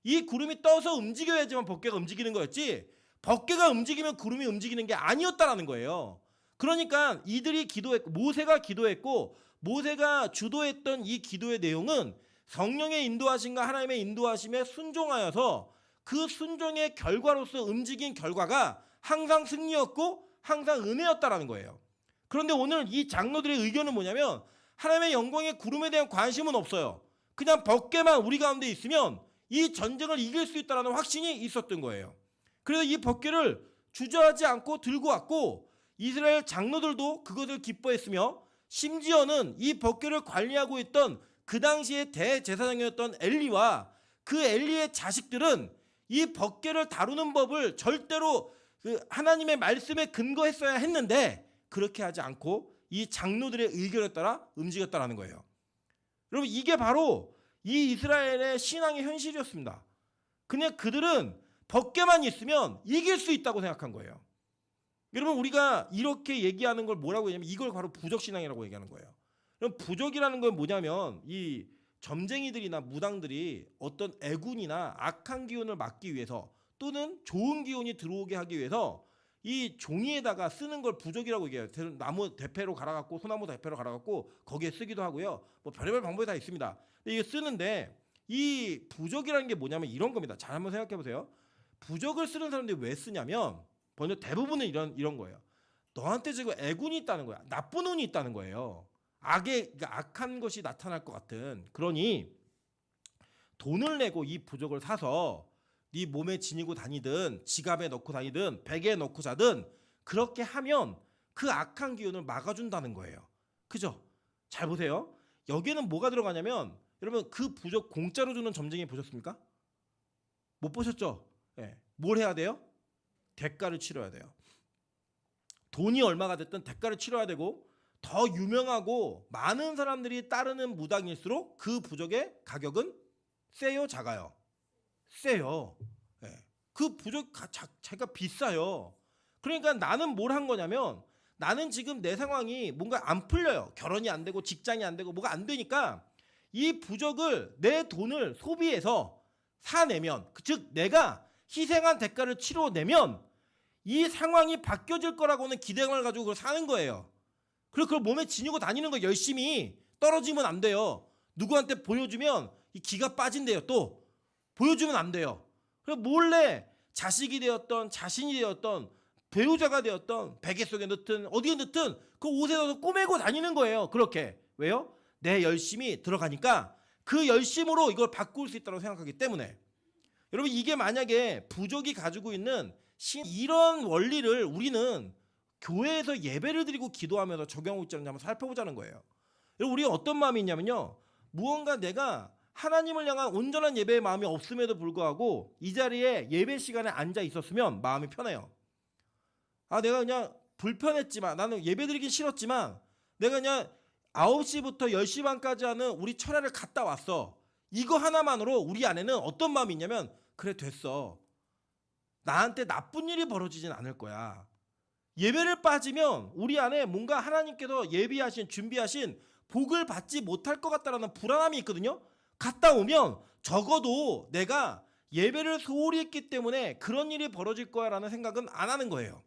이 구름이 떠서 움직여야지만 법궤가 움직이는 거였지 법궤가 움직이면 구름이 움직이는 게 아니었다라는 거예요. 그러니까 이들이 기도했고 모세가 기도했고 모세가 주도했던 이 기도의 내용은 성령의 인도하심과 하나님의 인도하심에 순종하여서 그 순종의 결과로서 움직인 결과가 항상 승리였고 항상 은혜였다라는 거예요. 그런데 오늘 이 장로들의 의견은 뭐냐면 하나님의 영광의 구름에 대한 관심은 없어요. 그냥 법궤만 우리 가운데 있으면 이 전쟁을 이길 수 있다는 확신이 있었던 거예요. 그래서 이 법궤를 주저하지 않고 들고 왔고 이스라엘 장로들도 그것을 기뻐했으며 심지어는 이 법궤를 관리하고 있던 그 당시의 대제사장이었던 엘리와 그 엘리의 자식들은 이 법궤를 다루는 법을 절대로 그 하나님의 말씀에 근거했어야 했는데 그렇게 하지 않고 이 장로들의 의견에 따라 움직였다라는 거예요. 여러분 이게 바로 이 이스라엘의 신앙의 현실이었습니다. 그냥 그들은 법궤만 있으면 이길 수 있다고 생각한 거예요. 여러분 우리가 이렇게 얘기하는 걸 뭐라고 얘기하냐면 이걸 바로 부적신앙이라고 얘기하는 거예요. 그럼 부적이라는 건 뭐냐면 이 점쟁이들이나 무당들이 어떤 애군이나 악한 기운을 막기 위해서 또는 좋은 기운이 들어오게 하기 위해서 이 종이에다가 쓰는 걸 부적이라고 얘기해요. 나무 대패로 갈아갖고 소나무 대패로 갈아갖고 거기에 쓰기도 하고요. 뭐 별의별 방법이 다 있습니다. 근데 이게 쓰는데 이 부적이라는 게 뭐냐면 이런 겁니다. 잘 한번 생각해 보세요. 부적을 쓰는 사람들이 왜 쓰냐면 먼저 대부분은 이런 거예요. 너한테 지금 애군이 있다는 거야. 나쁜 운이 있다는 거예요. 그러니까 악한 것이 나타날 것 같은. 그러니 돈을 내고 이 부적을 사서 네 몸에 지니고 다니든 지갑에 넣고 다니든 베개에 넣고 자든 그렇게 하면 그 악한 기운을 막아준다는 거예요. 그죠? 잘 보세요. 여기는 뭐가 들어가냐면 여러분 그 부적 공짜로 주는 점쟁이 보셨습니까? 못 보셨죠? 네. 뭘 해야 돼요? 대가를 치러야 돼요. 돈이 얼마가 됐든 대가를 치러야 되고 더 유명하고 많은 사람들이 따르는 무당일수록 그 부적의 가격은 세요, 작아요? 세요. 네. 그 부적 자기가 비싸요. 그러니까 나는 뭘 한 거냐면 나는 지금 내 상황이 뭔가 안 풀려요. 결혼이 안 되고 직장이 안 되고 뭐가 안 되니까 이 부적을 내 돈을 소비해서 사내면 즉 내가 희생한 대가를 치러내면 이 상황이 바뀌어질 거라고는 기대감을 가지고 그걸 사는 거예요. 그리고 그걸 몸에 지니고 다니는 거 열심히 떨어지면 안 돼요. 누구한테 보여주면 이 기가 빠진대요. 또 보여주면 안 돼요. 그래서 몰래 자식이 되었던 자신이 되었던 배우자가 되었던 베개 속에 넣든 어디에 넣든 그 옷에 넣어서 꼬매고 다니는 거예요. 그렇게. 왜요? 내 열심이 들어가니까 그 열심으로 이걸 바꿀 수 있다고 생각하기 때문에. 여러분 이게 만약에 부족이 가지고 있는 이런 원리를 우리는 교회에서 예배를 드리고 기도하면서 적용하고 있지 않는지 한번 살펴보자는 거예요. 여러분 우리가 어떤 마음이 있냐면요. 무언가 내가 하나님을 향한 온전한 예배의 마음이 없음에도 불구하고 이 자리에 예배 시간에 앉아 있었으면 마음이 편해요. 내가 그냥 불편했지만 나는 예배 드리기 싫었지만 내가 그냥 9시부터 10시 반까지 하는 우리 철야를 갔다 왔어. 이거 하나만으로 우리 안에는 어떤 마음이 있냐면 그래 됐어. 나한테 나쁜 일이 벌어지진 않을 거야. 예배를 빠지면 우리 안에 뭔가 하나님께서 예비하신 준비하신 복을 받지 못할 것 같다라는 불안함이 있거든요. 갔다 오면 적어도 내가 예배를 소홀히 했기 때문에 그런 일이 벌어질 거야라는 생각은 안 하는 거예요.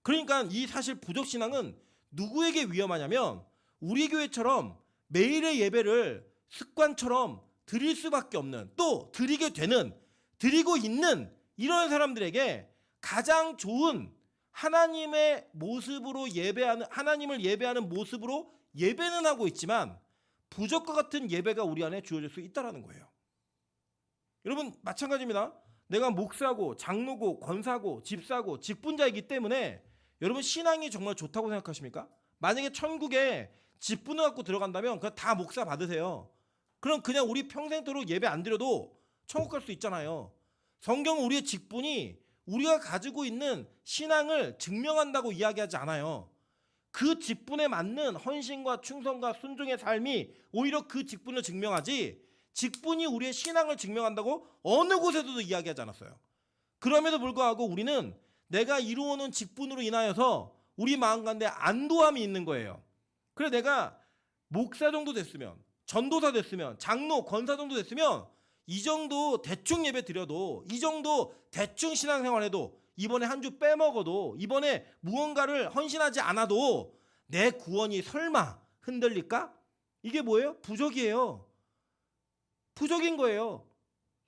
그러니까 이 사실 부적신앙은 누구에게 위험하냐면 우리 교회처럼 매일의 예배를 습관처럼 드릴 수밖에 없는 또 드리게 되는 드리고 있는 이런 사람들에게 가장 좋은 하나님의 모습으로 예배하는 하나님을 예배하는 모습으로 예배는 하고 있지만 부적과 같은 예배가 우리 안에 주어질 수 있다라는 거예요. 여러분 마찬가지입니다. 내가 목사고 장로고 권사고 집사고 직분자이기 때문에 여러분 신앙이 정말 좋다고 생각하십니까? 만약에 천국에 직분을 갖고 들어간다면 그냥 다 목사 받으세요. 그럼 그냥 우리 평생토록 예배 안 드려도 천국 갈 수 있잖아요. 성경은 우리의 직분이 우리가 가지고 있는 신앙을 증명한다고 이야기하지 않아요. 그 직분에 맞는 헌신과 충성과 순종의 삶이 오히려 그 직분을 증명하지 직분이 우리의 신앙을 증명한다고 어느 곳에서도 이야기하지 않았어요. 그럼에도 불구하고 우리는 내가 이루어놓은 직분으로 인하여서 우리 마음 가운데 안도함이 있는 거예요. 그래서 내가 목사 정도 됐으면 전도사 됐으면 장로 권사 정도 됐으면 이 정도 대충 예배 드려도 이 정도 대충 신앙생활해도 이번에 한 주 빼먹어도 이번에 무언가를 헌신하지 않아도 내 구원이 설마 흔들릴까? 이게 뭐예요? 부족이에요. 부족인 거예요.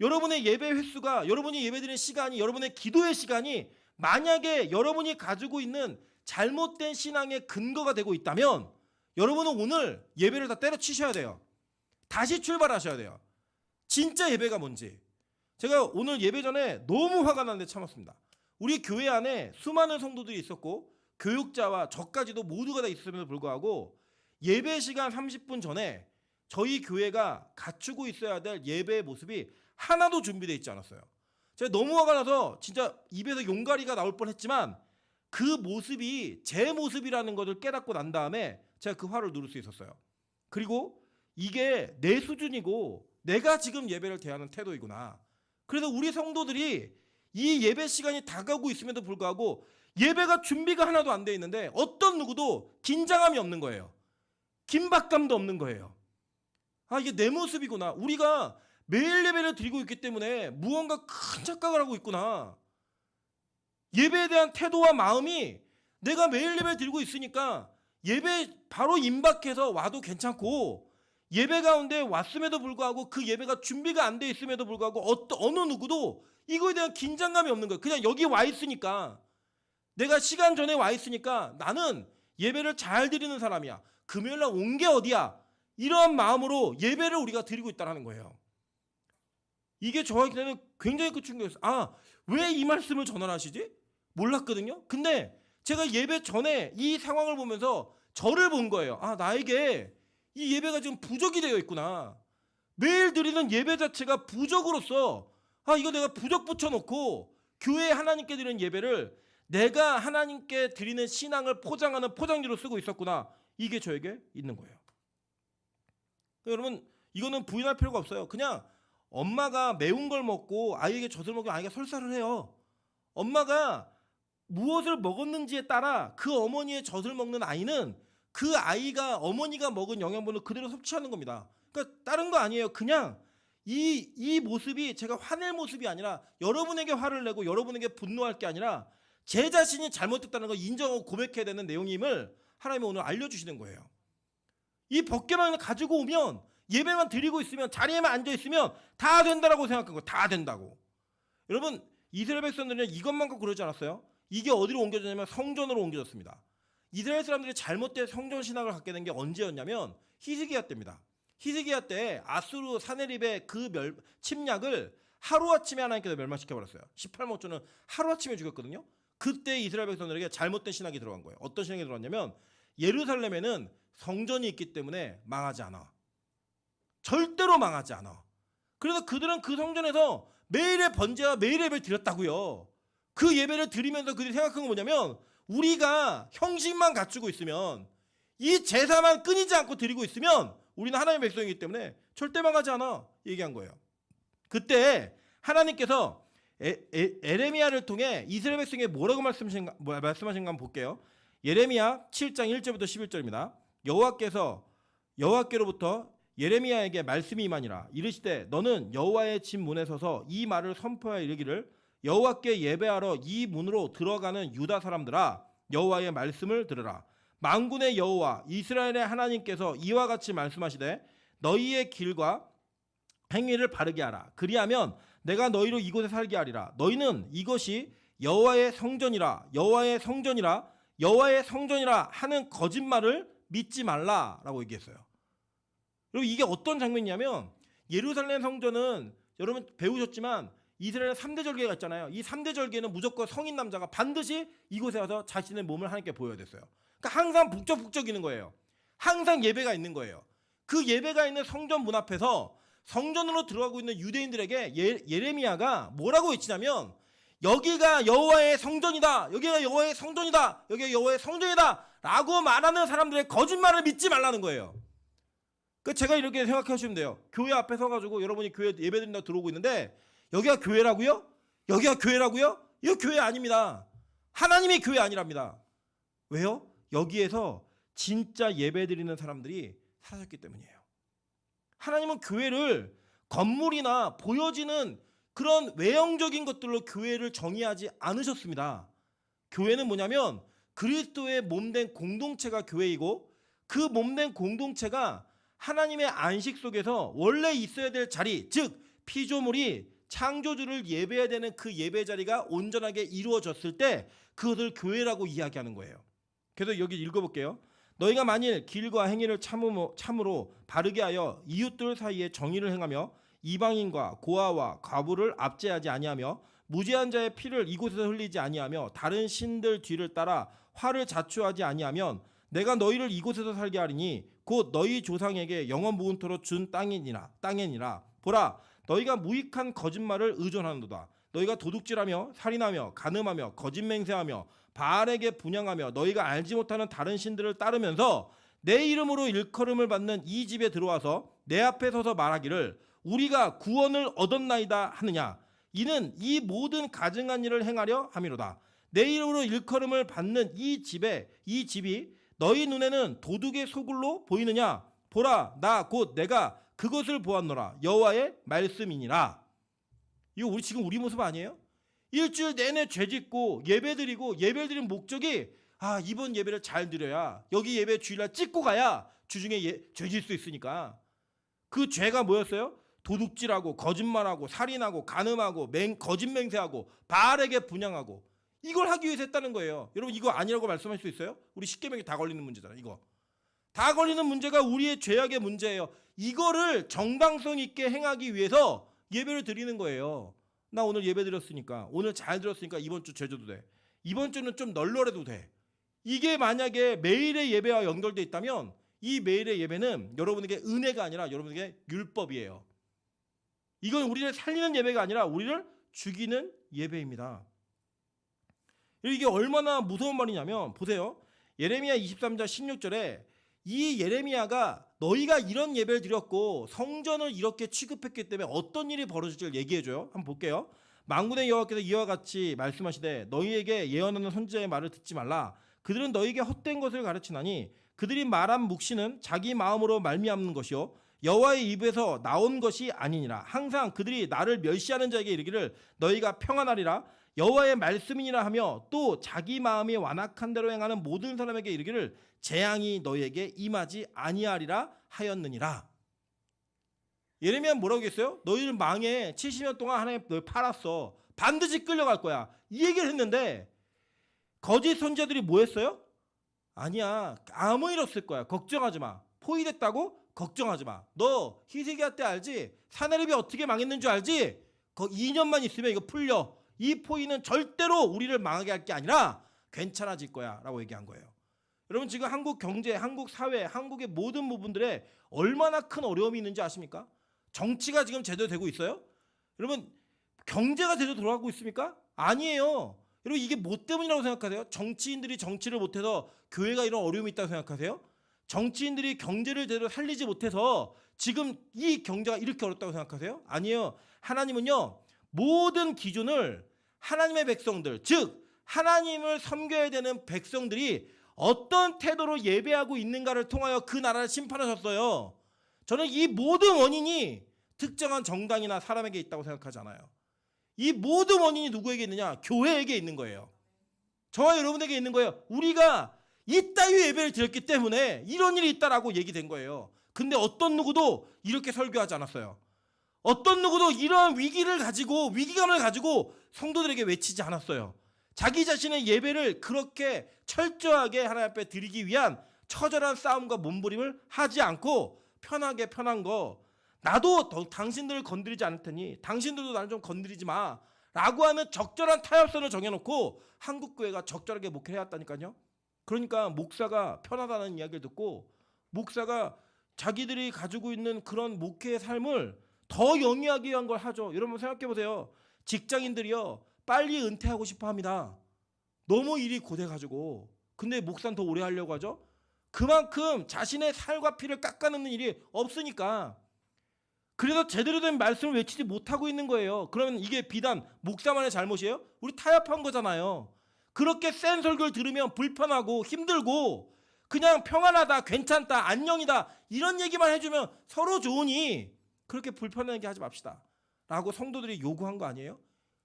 여러분의 예배 횟수가, 여러분이 예배드리는 시간이, 여러분의 기도의 시간이 만약에 여러분이 가지고 있는 잘못된 신앙의 근거가 되고 있다면 여러분은 오늘 예배를 다 때려치셔야 돼요. 다시 출발하셔야 돼요. 진짜 예배가 뭔지. 제가 오늘 예배 전에 너무 화가 났는데 참았습니다. 우리 교회 안에 수많은 성도들이 있었고 교육자와 저까지도 모두가 다 있음에도 불구하고 예배 시간 30분 전에 저희 교회가 갖추고 있어야 될 예배의 모습이 하나도 준비되어 있지 않았어요. 제가 너무 화가 나서 진짜 입에서 용가리가 나올 뻔했지만 그 모습이 제 모습이라는 것을 깨닫고 난 다음에 제가 그 화를 누를 수 있었어요. 그리고 이게 내 수준이고 내가 지금 예배를 대하는 태도이구나. 그래서 우리 성도들이 이 예배 시간이 다가오고 있음에도 불구하고 예배가 준비가 하나도 안 돼 있는데 어떤 누구도 긴장함이 없는 거예요. 긴박감도 없는 거예요. 아, 이게 내 모습이구나. 우리가 매일 예배를 드리고 있기 때문에 무언가 큰 착각을 하고 있구나. 예배에 대한 태도와 마음이 내가 매일 예배를 드리고 있으니까 예배 바로 임박해서 와도 괜찮고 예배 가운데 왔음에도 불구하고 그 예배가 준비가 안 돼 있음에도 불구하고 어느 누구도 이거에 대한 긴장감이 없는 거예요. 그냥 여기 와 있으니까 내가 시간 전에 와 있으니까 나는 예배를 잘 드리는 사람이야. 금요일날 온 게 어디야. 이런 마음으로 예배를 우리가 드리고 있다는 거예요. 이게 저한테는 굉장히 큰 충격이었어요. 아, 왜 이 말씀을 전환하시지? 몰랐거든요. 근데 제가 예배 전에 이 상황을 보면서 저를 본 거예요. 아, 나에게 이 예배가 지금 부족이 되어 있구나. 매일 드리는 예배 자체가 부족으로서 아, 이거 내가 부족 붙여놓고 교회에 하나님께 드리는 예배를 내가 하나님께 드리는 신앙을 포장하는 포장지로 쓰고 있었구나. 이게 저에게 있는 거예요. 여러분, 이거는 부인할 필요가 없어요. 그냥 엄마가 매운 걸 먹고 아이에게 젖을 먹이면 아이가 설사를 해요. 엄마가 무엇을 먹었는지에 따라 그 어머니의 젖을 먹는 아이는 그 아이가 어머니가 먹은 영양분을 그대로 섭취하는 겁니다. 그러니까 다른 거 아니에요. 그냥 이 모습이 제가 화낼 모습이 아니라 여러분에게 화를 내고 여러분에게 분노할 게 아니라 제 자신이 잘못했다는 걸 인정하고 고백해야 되는 내용임을 하나님이 오늘 알려주시는 거예요. 이 벗개만 가지고 오면 예배만 드리고 있으면 자리에만 앉아있으면 다 된다라고 생각한 거예요. 다 된다고. 여러분, 이스라엘 백성들은 이것만 갖고 그러지 않았어요. 이게 어디로 옮겨졌냐면 성전으로 옮겨졌습니다. 이스라엘 사람들이 잘못된 성전 신앙을 갖게 된 게 언제였냐면 히스기야 때입니다. 히스기야 때 아수르 사네립의 그 침략을 하루아침에 하나님께서 멸망시켜버렸어요. 18만조는 하루아침에 죽였거든요. 그때 이스라엘 백성들에게 잘못된 신학이 들어간 거예요. 어떤 신학이 들어갔냐면 예루살렘에는 성전이 있기 때문에 망하지 않아. 절대로 망하지 않아. 그래서 그들은 그 성전에서 매일의 번제와 매일의 예배를 드렸다고요. 그 예배를 드리면서 그들이 생각한 건 뭐냐면 우리가 형식만 갖추고 있으면 이 제사만 끊이지 않고 드리고 있으면 우리는 하나님의 백성이기 때문에 절대 망하지 않아. 얘기한 거예요. 그때 하나님께서 에레미야를 통해 이스라엘 백성에게 뭐라고 말씀하신가 한번 볼게요. 예레미야 7장 1절부터 11절입니다. 여호와께로부터 예레미야에게 말씀이 임하니라. 이르시되 너는 여호와의 집 문에 서서 이 말을 선포하여 이르기를 여호와께 예배하러 이 문으로 들어가는 유다 사람들아 여호와의 말씀을 들으라. 만군의 여호와 이스라엘의 하나님께서 이와 같이 말씀하시되 너희의 길과 행위를 바르게 하라. 그리하면 내가 너희로 이곳에 살게 하리라. 너희는 이것이 여호와의 성전이라 여호와의 성전이라 여호와의 성전이라 하는 거짓말을 믿지 말라라고 얘기했어요. 그리고 이게 어떤 장면이냐면 예루살렘 성전은 여러분 배우셨지만 이스라엘은 3대 절개가 있잖아요. 이 3대 절개는 무조건 성인 남자가 반드시 이곳에 와서 자신의 몸을 하나님께 보여야 됐어요. 그러니까 항상 북적북적이는 거예요. 항상 예배가 있는 거예요. 그 예배가 있는 성전 문 앞에서 성전으로 들어가고 있는 유대인들에게 예레미야가 뭐라고 외치냐면 여기가 여호와의 성전이다. 여기가 여호와의 성전이다. 여기가 여호와의 성전이다. 라고 말하는 사람들의 거짓말을 믿지 말라는 거예요. 그 제가 이렇게 생각하시면 돼요. 교회 앞에 서가지고 여러분이 교회 예배드린다고 들어오고 있는데 여기가 교회라고요? 여기가 교회라고요? 이거 교회 아닙니다. 하나님의 교회 아니랍니다. 왜요? 여기에서 진짜 예배드리는 사람들이 사라졌기 때문이에요. 하나님은 교회를 건물이나 보여지는 그런 외형적인 것들로 교회를 정의하지 않으셨습니다. 교회는 뭐냐면 그리스도의 몸된 공동체가 교회이고 그 몸된 공동체가 하나님의 안식 속에서 원래 있어야 될 자리, 즉 피조물이 창조주를 예배해야 되는 그 예배 자리가 온전하게 이루어졌을 때 그것을 교회라고 이야기하는 거예요. 그래서 여기 읽어볼게요. 너희가 만일 길과 행위를 참으로 바르게 하여 이웃들 사이에 정의를 행하며 이방인과 고아와 과부를 압제하지 아니하며 무죄한 자의 피를 이곳에서 흘리지 아니하며 다른 신들 뒤를 따라 화를 자초하지 아니하면 내가 너희를 이곳에서 살게 하리니 곧 너희 조상에게 영원 무은토로 준 땅이니라. 보라, 너희가 무익한 거짓말을 의존하는도다. 너희가 도둑질하며 살인하며 간음하며 거짓맹세하며 바알에게 분향하며 너희가 알지 못하는 다른 신들을 따르면서 내 이름으로 일컬음을 받는 이 집에 들어와서 내 앞에 서서 말하기를 우리가 구원을 얻었나이다 하느냐. 이는 이 모든 가증한 일을 행하려 함이로다. 내 이름으로 일컬음을 받는 이 집이 너희 눈에는 도둑의 소굴로 보이느냐. 보라, 나 곧 내가 그것을 보았노라. 여호와의 말씀이니라. 이거 우리 모습 아니에요? 일주일 내내 죄짓고 예배드리고 예배드린 목적이 이번 예배를 잘 드려야 여기 예배 주일날 찍고 가야 주중에 죄질 수 있으니까. 그 죄가 뭐였어요? 도둑질하고 거짓말하고 살인하고 간음하고 거짓맹세하고 바알에게 분향하고 이걸 하기 위해서 했다는 거예요. 여러분 이거 아니라고 말씀할 수 있어요? 우리 십계명에 다 걸리는 문제잖아요. 이거 다 걸리는 문제가 우리의 죄악의 문제예요. 이거를 정당성 있게 행하기 위해서 예배를 드리는 거예요. 나 오늘 예배 드렸으니까 오늘 잘 들었으니까 이번 주 죄져도 돼. 이번 주는 좀 널널해도 돼. 이게 만약에 매일의 예배와 연결돼 있다면 이 매일의 예배는 여러분에게 은혜가 아니라 여러분에게 율법이에요. 이건 우리를 살리는 예배가 아니라 우리를 죽이는 예배입니다. 이게 얼마나 무서운 말이냐면 보세요. 예레미야 23장 16절에 이 예레미야가 너희가 이런 예배를 드렸고 성전을 이렇게 취급했기 때문에 어떤 일이 벌어질지를 얘기해줘요. 한번 볼게요. 만군의 여호와께서 이와 같이 말씀하시되 너희에게 예언하는 선지자의 말을 듣지 말라. 그들은 너희에게 헛된 것을 가르치나니 그들이 말한 묵시는 자기 마음으로 말미암는 것이요 여호와의 입에서 나온 것이 아니니라. 항상 그들이 나를 멸시하는 자에게 이르기를 너희가 평안하리라. 여호와의 말씀이니라 하며 또 자기 마음이 완악한 대로 행하는 모든 사람에게 이르기를 재앙이 너희에게 임하지 아니하리라 하였느니라. 예레미야는 뭐라고 했어요? 너희를 망해 70년 동안 하나님 너희 팔았어. 반드시 끌려갈 거야. 이 얘기를 했는데 거짓 선지자들이 뭐 했어요? 아니야. 아무 일 없을 거야. 걱정하지 마. 포위됐다고? 걱정하지 마. 너 히스기야 때 알지? 사내립이 어떻게 망했는 줄 알지? 2년만 있으면 이거 풀려. 이 포위는 절대로 우리를 망하게 할 게 아니라 괜찮아질 거야 라고 얘기한 거예요. 여러분 지금 한국 경제, 한국 사회, 한국의 모든 부분들에 얼마나 큰 어려움이 있는지 아십니까? 정치가 지금 제대로 되고 있어요? 여러분 경제가 제대로 돌아가고 있습니까? 아니에요. 여러분 이게 뭐 때문이라고 생각하세요? 정치인들이 정치를 못해서 교회가 이런 어려움이 있다고 생각하세요? 정치인들이 경제를 제대로 살리지 못해서 지금 이 경제가 이렇게 어렵다고 생각하세요? 아니에요. 하나님은요 모든 기준을 하나님의 백성들, 즉 하나님을 섬겨야 되는 백성들이 어떤 태도로 예배하고 있는가를 통하여 그 나라를 심판하셨어요. 저는 이 모든 원인이 특정한 정당이나 사람에게 있다고 생각하지 않아요. 이 모든 원인이 누구에게 있느냐? 교회에게 있는 거예요. 저와 여러분에게 있는 거예요. 우리가 이따위 예배를 드렸기 때문에 이런 일이 있다라고 얘기된 거예요. 근데 어떤 누구도 이렇게 설교하지 않았어요. 어떤 누구도 이러한 위기감을 가지고 성도들에게 외치지 않았어요. 자기 자신의 예배를 그렇게 철저하게 하나님 앞에 드리기 위한 처절한 싸움과 몸부림을 하지 않고 편하게 편한 거 나도 당신들을 건드리지 않을 테니 당신들도 나를 좀 건드리지 마 라고 하는 적절한 타협선을 정해놓고 한국교회가 적절하게 목회해왔다니까요. 그러니까 목사가 편하다는 이야기를 듣고 목사가 자기들이 가지고 있는 그런 목회의 삶을 더 영위하기 위한 걸 하죠. 여러분 생각해 보세요. 직장인들이요 빨리 은퇴하고 싶어 합니다. 너무 일이 고돼가지고. 근데 목사는 더 오래 하려고 하죠. 그만큼 자신의 살과 피를 깎아내는 일이 없으니까. 그래서 제대로 된 말씀을 외치지 못하고 있는 거예요. 그러면 이게 비단 목사만의 잘못이에요? 우리 타협한 거잖아요. 그렇게 센 설교를 들으면 불편하고 힘들고 그냥 평안하다, 괜찮다, 안녕이다 이런 얘기만 해주면 서로 좋으니 그렇게 불편하게 하지 맙시다 라고 성도들이 요구한 거 아니에요?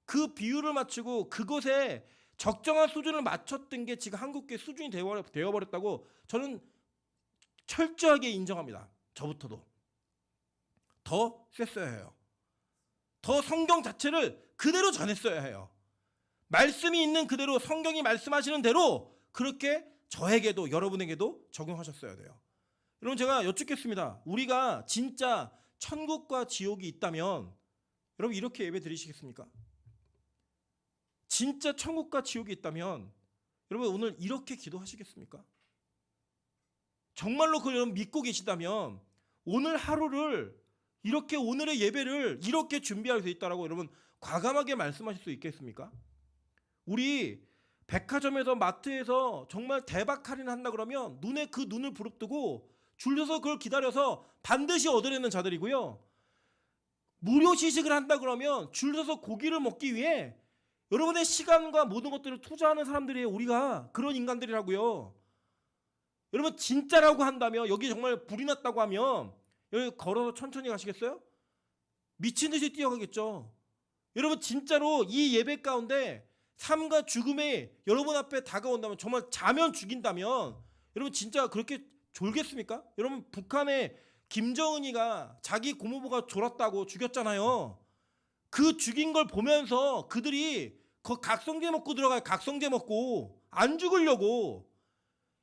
그 비율을 맞추고 그것에 적정한 수준을 맞췄던 게 지금 한국교회 수준이 되어버렸다고 저는 철저하게 인정합니다. 저부터도 더 셌어야 해요. 더 성경 자체를 그대로 전했어야 해요. 말씀이 있는 그대로 성경이 말씀하시는 대로 그렇게 저에게도 여러분에게도 적용하셨어야 돼요. 여러분 제가 여쭙겠습니다. 우리가 진짜 천국과 지옥이 있다면 여러분 이렇게 예배 드리시겠습니까? 진짜 천국과 지옥이 있다면 여러분 오늘 이렇게 기도하시겠습니까? 정말로 그걸 여러분 믿고 계시다면 오늘 하루를 이렇게 오늘의 예배를 이렇게 준비할 수 있다라고 여러분 과감하게 말씀하실 수 있겠습니까? 우리 백화점에서 마트에서 정말 대박 할인한다 그러면 눈에 그 눈을 부릅뜨고 줄여서 그걸 기다려서 반드시 얻어내는 자들이고요. 무료 시식을 한다 그러면 줄여서 고기를 먹기 위해 여러분의 시간과 모든 것들을 투자하는 사람들이에요. 우리가 그런 인간들이라고요. 여러분 진짜라고 한다면 여기 정말 불이 났다고 하면 여기 걸어서 천천히 가시겠어요? 미친 듯이 뛰어가겠죠. 여러분 진짜로 이 예배 가운데 삶과 죽음이 여러분 앞에 다가온다면 정말 자면 죽인다면 여러분 진짜 그렇게 졸겠습니까? 여러분 북한의 김정은이가 자기 고모부가 졸았다고 죽였잖아요. 그 죽인 걸 보면서 그들이 그 각성제 먹고 들어가요. 각성제 먹고 안 죽으려고.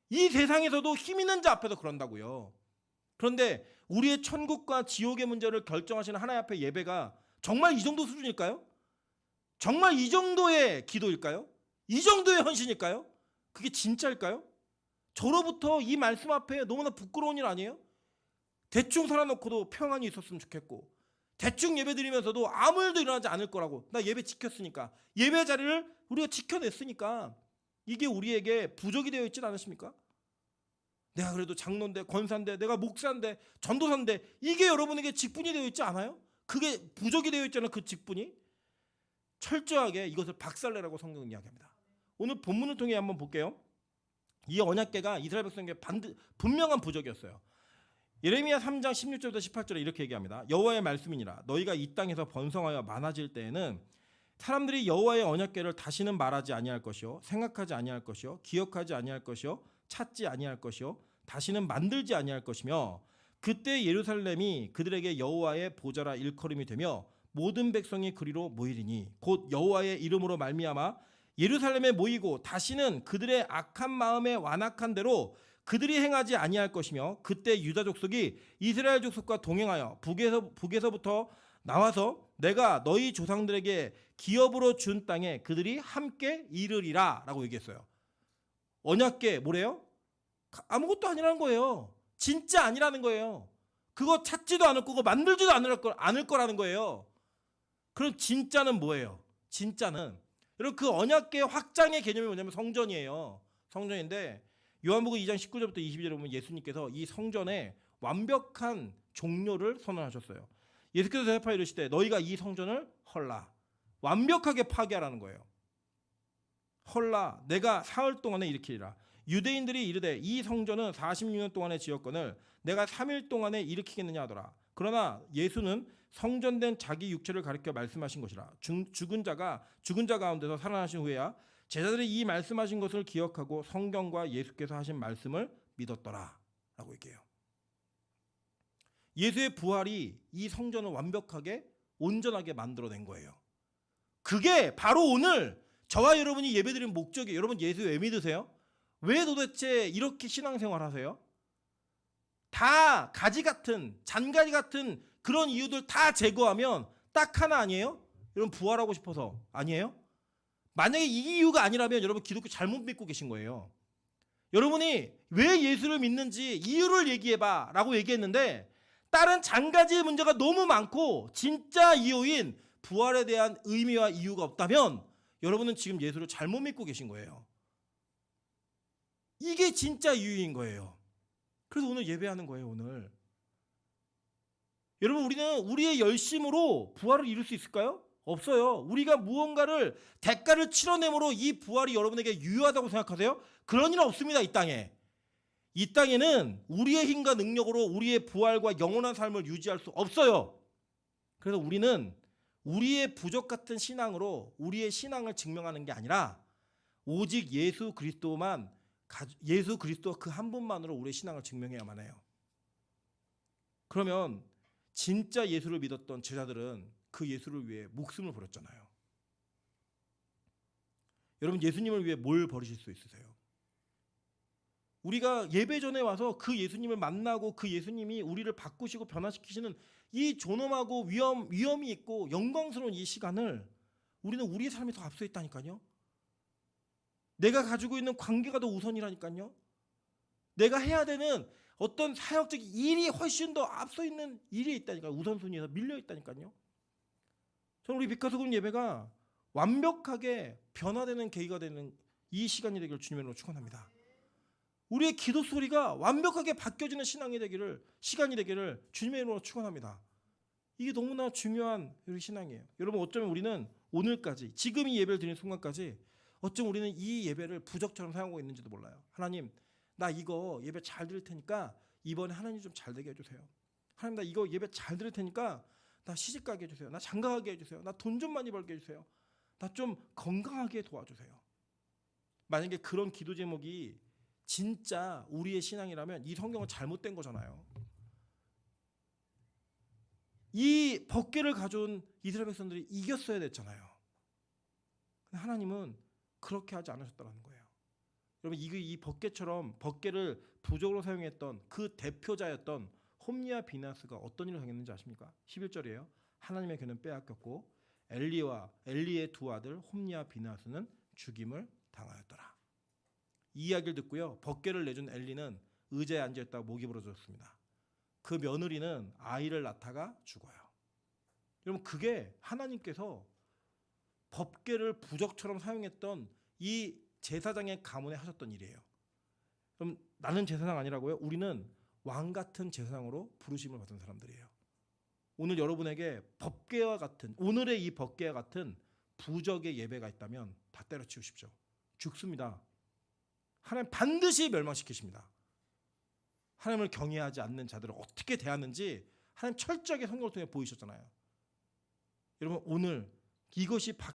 이 세상에서도 힘 있는 자 앞에서 그런다고요. 그런데 우리의 천국과 지옥의 문제를 결정하시는 하나님 앞에 예배가 정말 이 정도 수준일까요? 정말 이 정도의 기도일까요? 이 정도의 헌신일까요? 그게 진짜일까요? 저로부터 이 말씀 앞에 너무나 부끄러운 일 아니에요? 대충 살아놓고도 평안이 있었으면 좋겠고 대충 예배 드리면서도 아무 일도 일어나지 않을 거라고. 나 예배 지켰으니까. 예배 자리를 우리가 지켜냈으니까 이게 우리에게 부족이 되어 있지 않으십니까? 내가 그래도 장로인데 권사인데 내가 목사인데 전도사인데 이게 여러분에게 직분이 되어 있지 않아요? 그게 부족이 되어 있잖아요. 그 직분이. 철저하게 이것을 박살내라고 성경은 이야기합니다. 오늘 본문을 통해 한번 볼게요. 이 언약궤가 이스라엘 백성에게 분명한 부족이었어요. 예레미야 3장 16절부터 18절에 이렇게 얘기합니다. 여호와의 말씀이니라 너희가 이 땅에서 번성하여 많아질 때에는 사람들이 여호와의 언약궤를 다시는 말하지 아니할 것이요 생각하지 아니할 것이요 기억하지 아니할 것이요 찾지 아니할 것이요 다시는 만들지 아니할 것이며 그때 예루살렘이 그들에게 여호와의 보좌라 일컬음이 되며 모든 백성이 그리로 모이리니 곧 여호와의 이름으로 말미암아 예루살렘에 모이고 다시는 그들의 악한 마음에 완악한 대로 그들이 행하지 아니할 것이며 그때 유다 족속이 이스라엘 족속과 동행하여 북에서부터 나와서 내가 너희 조상들에게 기업으로 준 땅에 그들이 함께 이르리라 라고 얘기했어요. 언약궤 뭐래요? 아무것도 아니라는 거예요. 진짜 아니라는 거예요. 그거 찾지도 않을 거고 만들지도 않을 거라는 거예요. 그럼 진짜는 뭐예요? 진짜는 여러분 그 언약궤 확장의 개념이 뭐냐면 성전이에요. 성전인데 요한복음 2장 19절부터 22절에 보면 예수님께서 이 성전의 완벽한 종료를 선언하셨어요. 예수께서 대답하여 이르시되 너희가 이 성전을 헐라 완벽하게 파괴하라는 거예요. 헐라 내가 사흘 동안에 일으키리라. 유대인들이 이르되 이 성전은 46년 동안에 지었거늘 내가 3일 동안에 일으키겠느냐 하더라. 그러나 예수는 성전된 자기 육체를 가리켜 말씀하신 것이라. 죽은 자 가운데서 살아나신 후에야 제자들이 이 말씀하신 것을 기억하고 성경과 예수께서 하신 말씀을 믿었더라 라고 얘기해요. 예수의 부활이 이 성전을 완벽하게 온전하게 만들어낸 거예요. 그게 바로 오늘 저와 여러분이 예배드리는 목적이에요. 여러분 예수 왜 믿으세요? 왜 도대체 이렇게 신앙생활 하세요? 다 가지 같은 잔가지 같은 그런 이유들 다 제거하면 딱 하나 아니에요? 여러분 부활하고 싶어서 아니에요? 만약에 이 이유가 아니라면 여러분 기독교 잘못 믿고 계신 거예요. 여러분이 왜 예수를 믿는지 이유를 얘기해봐 라고 얘기했는데 다른 잔가지의 문제가 너무 많고 진짜 이유인 부활에 대한 의미와 이유가 없다면 여러분은 지금 예수를 잘못 믿고 계신 거예요. 이게 진짜 이유인 거예요. 그래서 오늘 예배하는 거예요. 오늘 여러분 우리는 우리의 열심으로 부활을 이룰 수 있을까요? 없어요. 우리가 무언가를 대가를 치러내므로 이 부활이 여러분에게 유효하다고 생각하세요? 그런 일은 없습니다. 이 땅에. 이 땅에는 우리의 힘과 능력으로 우리의 부활과 영원한 삶을 유지할 수 없어요. 그래서 우리는 우리의 부족 같은 신앙으로 우리의 신앙을 증명하는 게 아니라 오직 예수 그리스도 그 한 분만으로 우리의 신앙을 증명해야만 해요. 그러면 진짜 예수를 믿었던 제자들은 그 예수를 위해 목숨을 버렸잖아요. 여러분 예수님을 위해 뭘 버리실 수 있으세요? 우리가 예배 전에 와서 그 예수님을 만나고 그 예수님이 우리를 바꾸시고 변화시키시는 이 존엄하고 위엄이 있고 영광스러운 이 시간을 우리는 우리의 삶이 더 앞서 있다니까요. 내가 가지고 있는 관계가 더 우선이라니까요. 내가 해야 되는 어떤 사역적 일이 훨씬 더 앞서 있는 일이 있다니까요. 우선순위에서 밀려 있다니까요. 저는 우리 빛과소금 예배가 완벽하게 변화되는 계기가 되는 이 시간이 되기를 주님으로 축원합니다. 우리의 기도 소리가 완벽하게 바뀌어지는 시간이 되기를 주님의 이름으로 축원합니다. 이게 너무나 중요한 우리 신앙이에요. 여러분 어쩌면 우리는 오늘까지 지금 이 예배를 드리는 순간까지 어쩌면 우리는 이 예배를 부적처럼 사용하고 있는지도 몰라요. 하나님 나 이거 예배 잘 드릴 테니까 이번에 하나님 좀 잘 되게 해주세요. 하나님 나 이거 예배 잘 드릴 테니까 나 시집가게 해주세요. 나 장가가게 해주세요. 나 돈 좀 많이 벌게 해주세요. 나 좀 건강하게 도와주세요. 만약에 그런 기도 제목이 진짜 우리의 신앙이라면 이 성경은 잘못된 거잖아요. 이 법궤를 가져온 이스라엘 백성들이 이겼어야 됐잖아요. 근데 하나님은 그렇게 하지 않으셨다는 거예요. 여러분 이 법궤처럼 법궤를 부적으로 사용했던 그 대표자였던 홈리와 비나스가 어떤 일을 당했는지 아십니까? 11절이에요. 하나님의 괴는 빼앗겼고 엘리의 두 아들 홈리와 비나스는 죽임을 당하였더라. 이 이야기를 듣고요. 법궤를 내준 엘리는 의자에 앉아있다가 목이 부러졌습니다. 그 며느리는 아이를 낳다가 죽어요. 여러분 그게 하나님께서 법궤를 부적처럼 사용했던 이 제사장의 가문에 하셨던 일이에요. 그럼 나는 제사장 아니라고요? 우리는 왕 같은 제사장으로 부르심을 받은 사람들이에요. 오늘 여러분에게 법궤와 같은 오늘의 이 법궤와 같은 부적의 예배가 있다면 다 때려치우십시오. 죽습니다. 하나님 반드시 멸망시키십니다. 하나님을 경외하지 않는 자들을 어떻게 대하는지 하나님 철저하게 성경을 통해 보이셨잖아요. 여러분 오늘 이것이